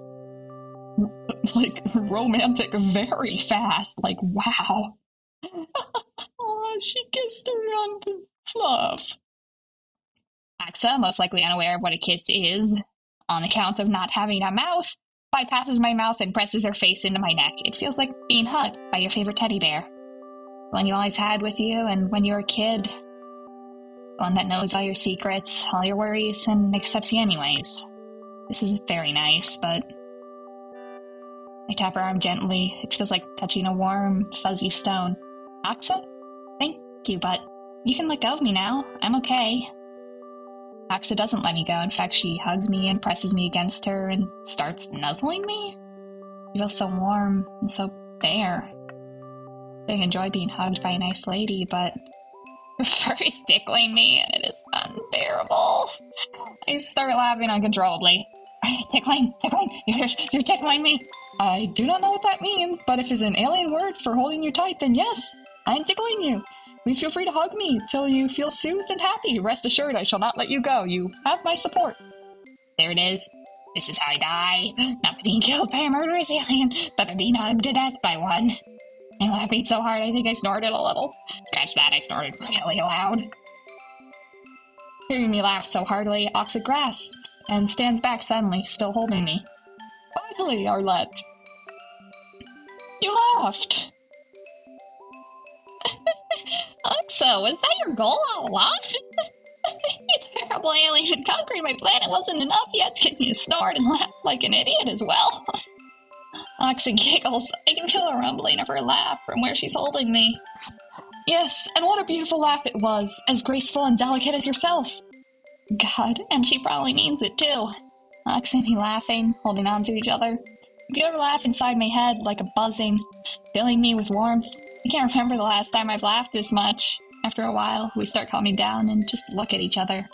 like romantic very fast. Like, wow. Oh, she kissed her on the fluff.
Axa, most likely unaware of what a kiss is, on account of not having a mouth, bypasses my mouth and presses her face into my neck. It feels like being hugged by your favorite teddy bear. The one you always had with you, and when you were a kid. The one that knows all your secrets, all your worries, and accepts you anyways. This is very nice, but I tap her arm gently. It feels like touching a warm, fuzzy stone. Axa? Thank you, but you can let go of me now. I'm okay. Axa doesn't let me go. In fact, she hugs me and presses me against her and starts nuzzling me. She feels so warm and so bare. I enjoy being hugged by a nice lady, but her fur is tickling me and it is unbearable. I start laughing uncontrollably. Tickling, you're tickling me.
I do not know what that means, but if it's an alien word for holding you tight, then yes, I am tickling you. Please feel free to hug me till you feel soothed and happy. Rest assured, I shall not let you go. You have my support.
There it is. This is how I die. Not by being killed by a murderous alien, but by being hugged to death by one. I'm laughing so hard I think I snorted a little. Scratch that, I snorted really loud.
Hearing me laugh so heartily, Oxa grasps and stands back suddenly, still holding me. Finally, Arlette. You laughed.
Oxa, was that your goal all along? You terrible alien, conquering my planet wasn't enough yet to get me to snort and laugh like an idiot as well. Oxa giggles. I can feel the rumbling of her laugh from where she's holding me.
Yes, and what a beautiful laugh it was, as graceful and delicate as yourself.
God, and she probably means it too. Oxa and me laughing, holding on to each other.
I feel her laugh inside my head like a buzzing, filling me with warmth.
I can't remember the last time I've laughed this much. After a while, we start calming down and just look at each other.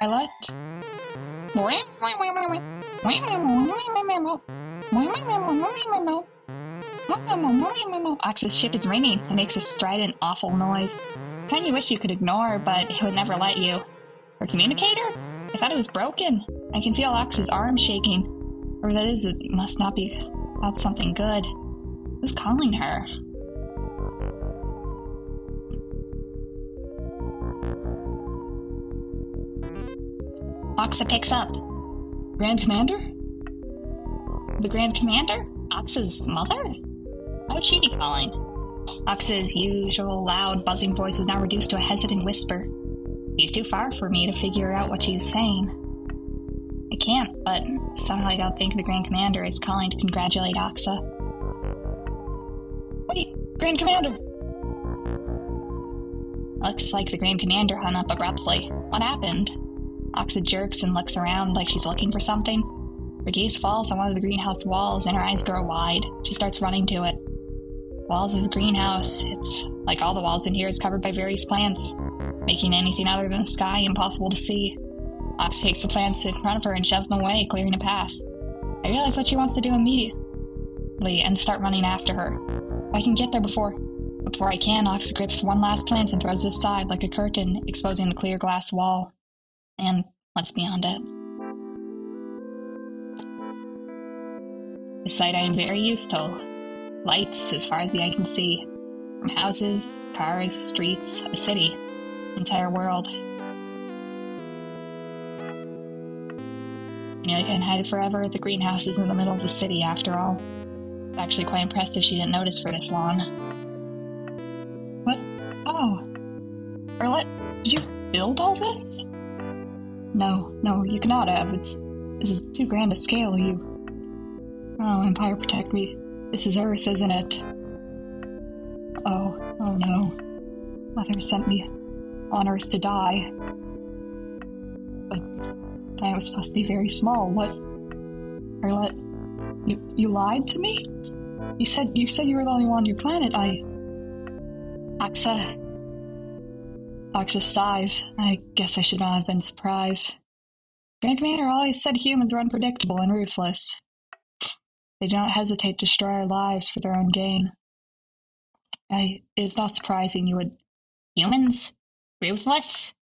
Arlette?
Ox's ship is ringing. It makes a strident, awful noise. Kind of wish you could ignore, but it would never let you. Her communicator? I thought it was broken. I can feel Ox's arm shaking. Or that is, it must not be about something good. Who's calling her? Oxa picks up.
Grand Commander?
The Grand Commander? Oxa's mother? How would she be calling? Oxa's usual loud, buzzing voice is now reduced to a hesitant whisper. She's too far for me to figure out what she's saying. I can't, but somehow I don't think the Grand Commander is calling to congratulate Oxa.
Wait, Grand Commander!
Looks like the Grand Commander hung up abruptly. What happened? Oxa jerks and looks around like she's looking for something. Her gaze falls on one of the greenhouse walls and her eyes grow wide. She starts running to it. Walls of the greenhouse. It's like all the walls in here is covered by various plants, making anything other than the sky impossible to see. Ox takes the plants in front of her and shoves them away, clearing a path. I realize what she wants to do immediately and start running after her. If I can get there before I can, Ox grips one last plant and throws it aside like a curtain, exposing the clear glass wall. And what's beyond it? A sight I am very used to. Lights as far as the eye can see. From houses, cars, streets, a city, entire world. You know, you can hide it forever. The greenhouse is in the middle of the city, after all. I'm actually quite impressed if she didn't notice for this long.
What? Oh. Arlette, did you build all this? No, you cannot have. This is too grand a scale. Oh, Empire, protect me. This is Earth, isn't it? Oh no. Mother sent me on Earth to die. But I was supposed to be very small. What? Arlette, you lied to me? You said you were the only one on your planet. Oxa sighs. I guess I should not have been surprised. Grand Commander always said humans were unpredictable and ruthless. They do not hesitate to destroy our lives for their own gain. It's not surprising you would...
Humans? Ruthless?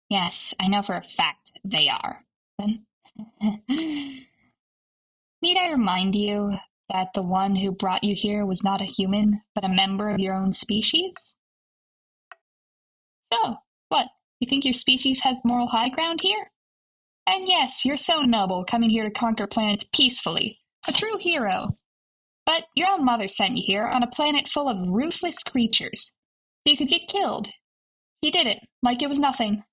Yes, I know for a fact they are.
Then?
Need I remind you that the one who brought you here was not a human, but a member of your own species? So, what? You think your species has moral high ground here? And yes, you're so noble, coming here to conquer planets peacefully. A true hero. But your own mother sent you here on a planet full of ruthless creatures. So you could get killed. You did it, like it was nothing.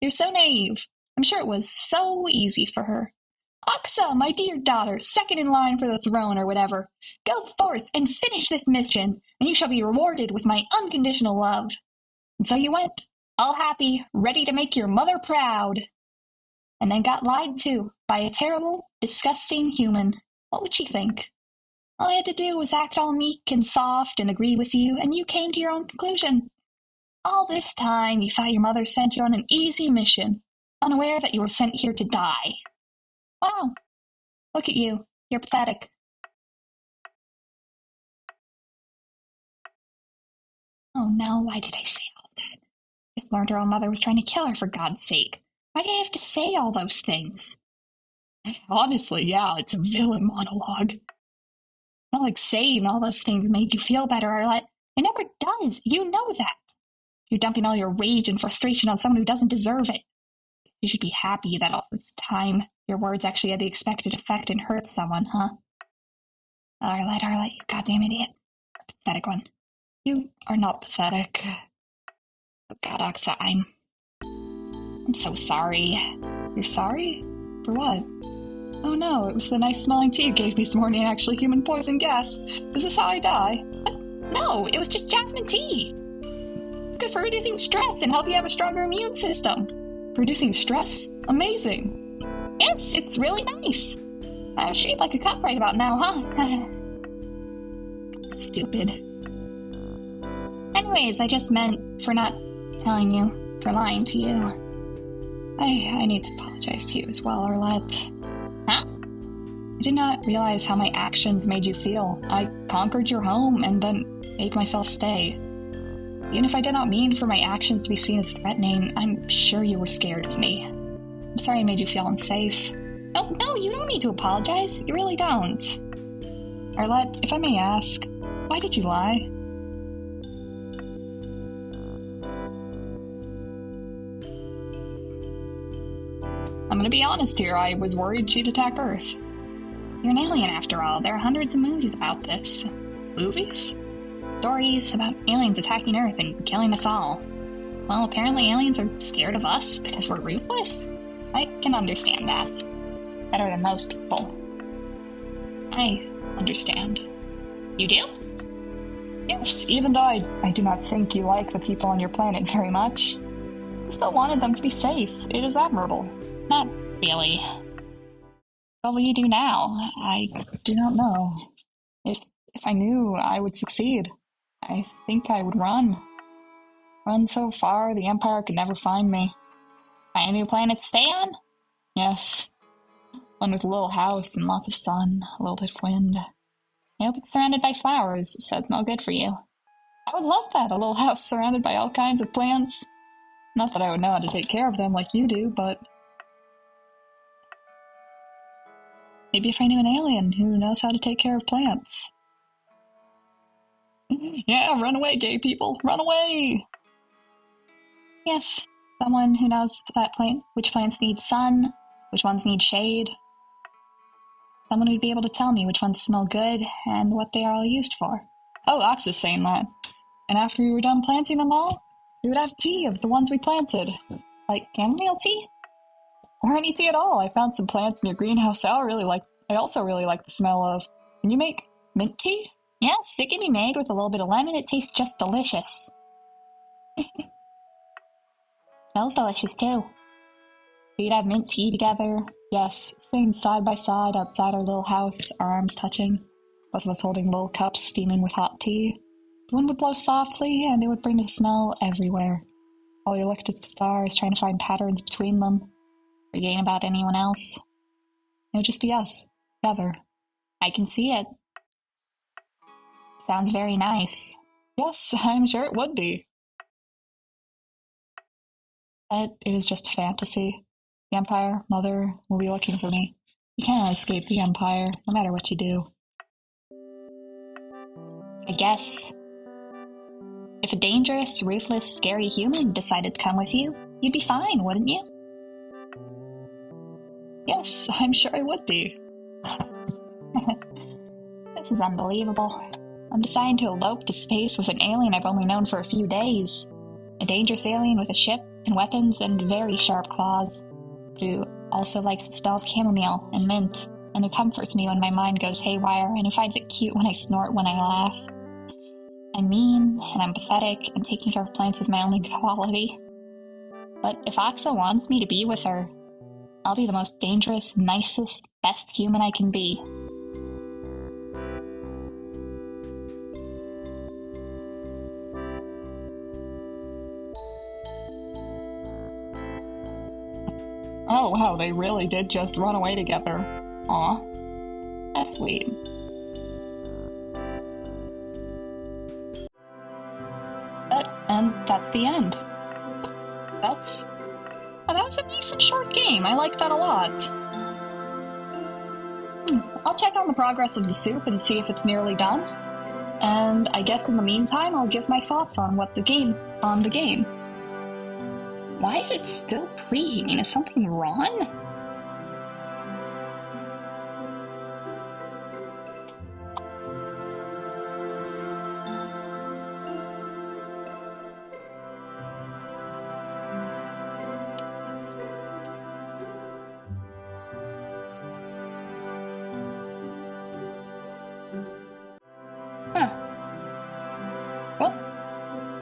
You're so naive. I'm sure it was so easy for her. Oxa, my dear daughter, second in line for the throne or whatever. Go forth and finish this mission, and you shall be rewarded with my unconditional love. And so you went, all happy, ready to make your mother proud. And then got lied to by a terrible, disgusting human. What would she think? All I had to do was act all meek and soft and agree with you, and you came to your own conclusion. All this time, you thought your mother sent you on an easy mission, unaware that you were sent here to die. Wow, Look at you. You're pathetic. Oh no, why did I say all that? Just learned her own mother was trying to kill her, for God's sake. Why did I have to say all those things?
Honestly, yeah, it's a villain monologue.
Not like saying all those things made you feel better, Arlette. It never does. You know that. You're dumping all your rage and frustration on someone who doesn't deserve it. You should be happy that all this time your words actually had the expected effect and hurt someone, huh? Arlette, you goddamn idiot. Pathetic one.
You are not pathetic.
Oh God, Oxa, I'm so sorry.
You're sorry? For what? Oh no, it was the nice smelling tea you gave me this morning, actually human poison gas. Is this how I die?
No, it was just jasmine tea. It's good for reducing stress and help you have a stronger immune system.
Reducing stress? Amazing.
Yes, it's really nice. I'm shaped like a cup right about now, huh? Stupid. Anyways, I just meant for not telling you, for lying to you.
I need to apologize to you as well, Arlette.
Huh?
I did not realize how my actions made you feel. I conquered your home and then made myself stay. Even if I did not mean for my actions to be seen as threatening, I'm sure you were scared of me. I'm sorry I made you feel unsafe.
No, you don't need to apologize. You really don't.
Arlette, if I may ask, why did you lie? I'm gonna be honest here, I was worried she'd attack Earth.
You're an alien after all. There are hundreds of movies about this.
Movies?
Stories about aliens attacking Earth and killing us all. Well, apparently aliens are scared of us because we're ruthless. I can understand that. Better than most people.
I understand.
You do?
Yes, even though I do not think you like the people on your planet very much. You still wanted them to be safe. It is admirable.
Not really.
What will you do now? I do not know. If I knew I would succeed, I think I would run. Run so far the Empire could never find me.
Find a new planet to stay on?
Yes. One with a little house and lots of sun, a little bit of wind. I hope it's surrounded by flowers, so it smells good for you. I would love that, a little house surrounded by all kinds of plants. Not that I would know how to take care of them like you do, but maybe if I knew an alien who knows how to take care of plants. Yeah, run away, gay people, run away!
Yes, someone who knows which plants need sun, which ones need shade. Someone who'd be able to tell me which ones smell good and what they are all used for.
Oh, Ox is saying that. And after we were done planting them all, we would have tea of the ones we planted.
Like chamomile tea?
Or any tea at all. I found some plants in your greenhouse I also really like the smell of. Can you make mint tea?
Yes, it can be made with a little bit of lemon. It tastes just delicious. Smells delicious too.
We'd have mint tea together. Yes, sitting side by side outside our little house, our arms touching, both of us holding little cups steaming with hot tea. The wind would blow softly, and it would bring the smell everywhere. While we looked at the stars, trying to find patterns between them, forgetting about anyone else. It would just be us, together.
I can see it. Sounds very nice.
Yes, I'm sure it would be. But it is just a fantasy. The Empire, Mother, will be looking for me. You cannot escape the Empire, no matter what you do.
I guess. If a dangerous, ruthless, scary human decided to come with you, you'd be fine, wouldn't you?
Yes, I'm sure I would be.
This is unbelievable. I'm deciding to elope to space with an alien I've only known for a few days. A dangerous alien with a ship and weapons and very sharp claws, who also likes the smell of chamomile and mint, and who comforts me when my mind goes haywire, and who finds it cute when I snort when I laugh. I'm mean, and I'm pathetic, and taking care of plants is my only quality. But if Oxa wants me to be with her, I'll be the most dangerous, nicest, best human I can be.
Oh wow, they really did just run away together. Aw. sweet. And that's the end. That was a nice and short game. I like that a lot. I'll check on the progress of the soup and see if it's nearly done. And I guess in the meantime, I'll give my thoughts on the game. Why is it still preheating? Is something wrong? Well,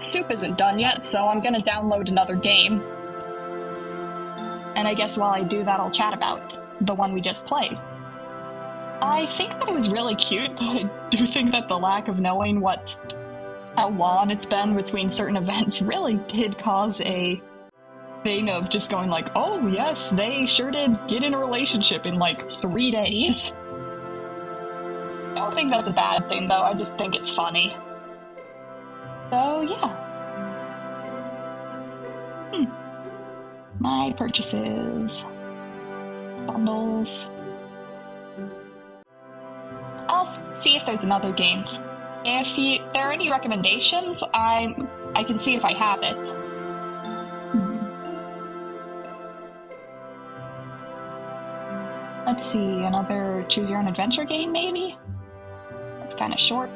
soup isn't done yet, so I'm gonna download another game. And I guess while I do that, I'll chat about the one we just played. I think that it was really cute, but I do think that the lack of knowing how long it's been between certain events really did cause a thing of just going like, oh yes, they sure did get in a relationship in like 3 days. I don't think that's a bad thing, though. I just think it's funny. So, yeah. My purchases. Bundles. I'll see if there's another game. If there are any recommendations, I can see if I have it. Let's see, another choose your own adventure game, maybe? It's kind of short.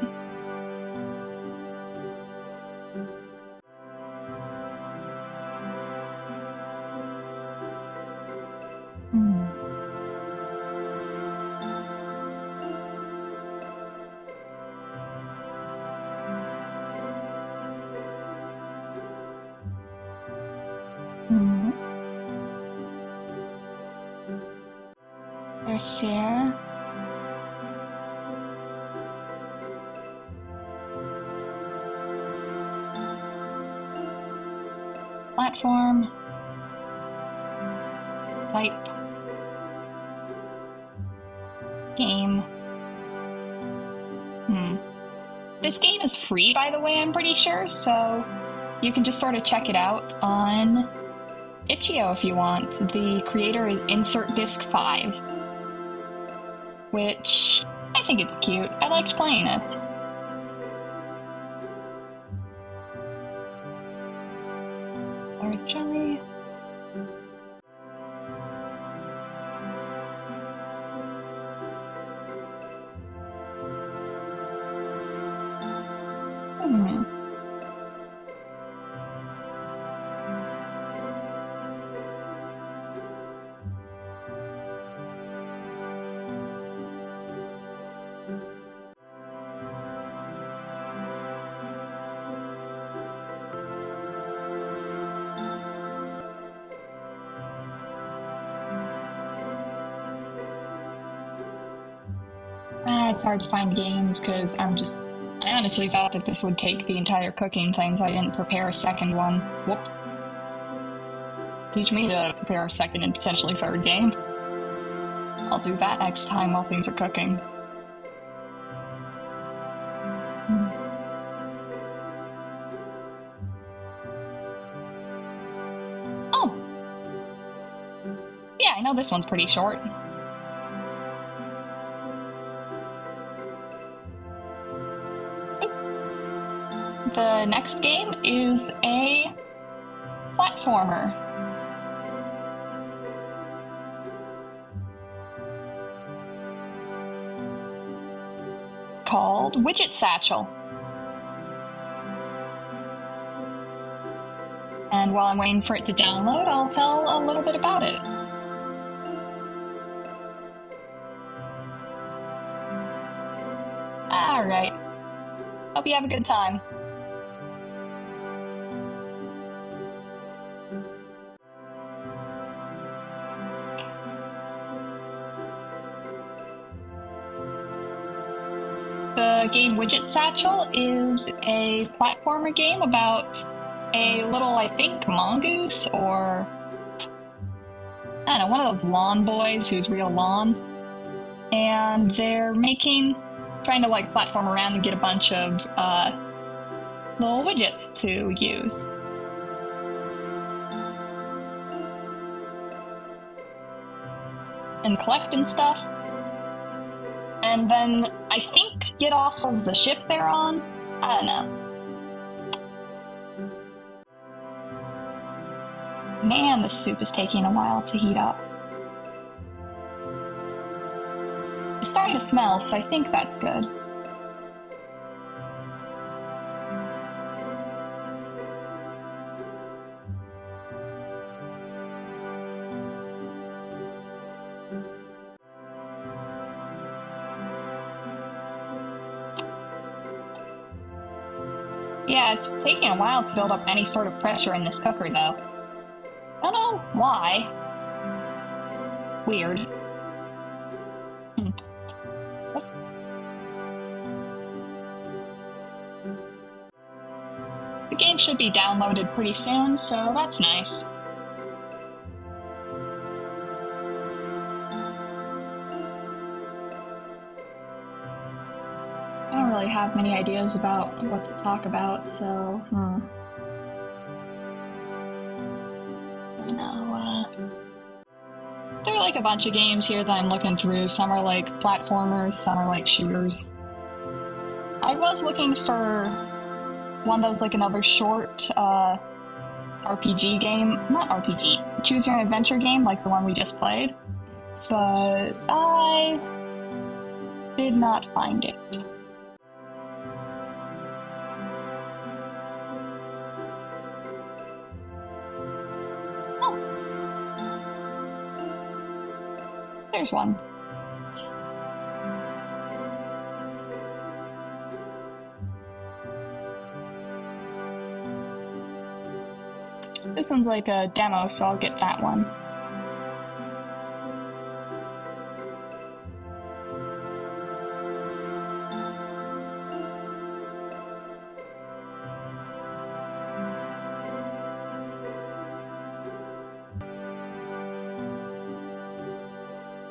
There's here. Platform. Type. Game. This game is free, by the way, I'm pretty sure, so you can just sort of check it out on itch.io if you want. The creator is Insert Disc 5, which I think it's cute. I liked playing it. There's Jelly. It's hard to find games because I honestly thought that this would take the entire cooking thing, so I didn't prepare a second one. Whoops. Teach me to prepare a second and potentially third game. I'll do that next time while things are cooking. Oh! Yeah, I know this one's pretty short. The next game is a platformer. Called Widget Satchel. And while I'm waiting for it to download, I'll tell a little bit about it. Alright. Hope you have a good time. The game Widget Satchel is a platformer game about a little, I think, mongoose or I don't know, one of those lawn boys who's real lawn. and they're trying to like platform around and get a bunch of little widgets to use. And collect and stuff. And then I think get off of the ship they're on. I don't know. Man, the soup is taking a while to heat up. It's starting to smell, so I think that's good. Yeah, it's taking a while to build up any sort of pressure in this cooker, though. Don't know why. Weird. The game should be downloaded pretty soon, so that's nice. I don't really have many ideas about what to talk about, so, I know, there are like a bunch of games here that I'm looking through. Some are like platformers, some are like shooters. I was looking for one that was like another short, RPG game. Not RPG, choose your own adventure game, like the one we just played. But I did not find it. There's one. This one's like a demo, so I'll get that one.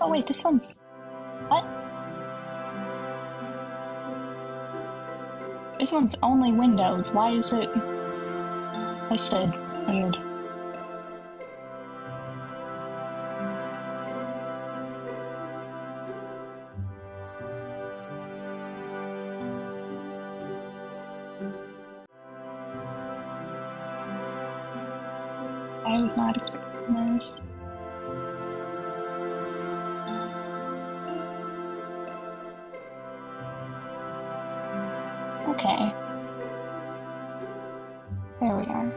Oh wait, this one's... What? This one's only Windows. Why is it listed? Weird. I was not expecting this. Okay. There we are.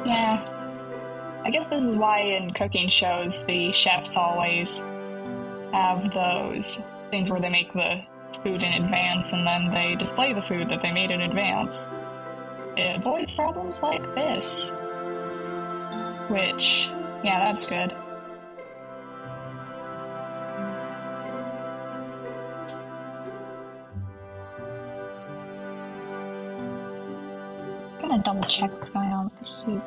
Yeah. I guess this is why in cooking shows the chefs always have those things where they make the food in advance and then they display the food that they made in advance. It avoids problems like this. Which, yeah, that's good. I'm gonna double check what's going on with the soup.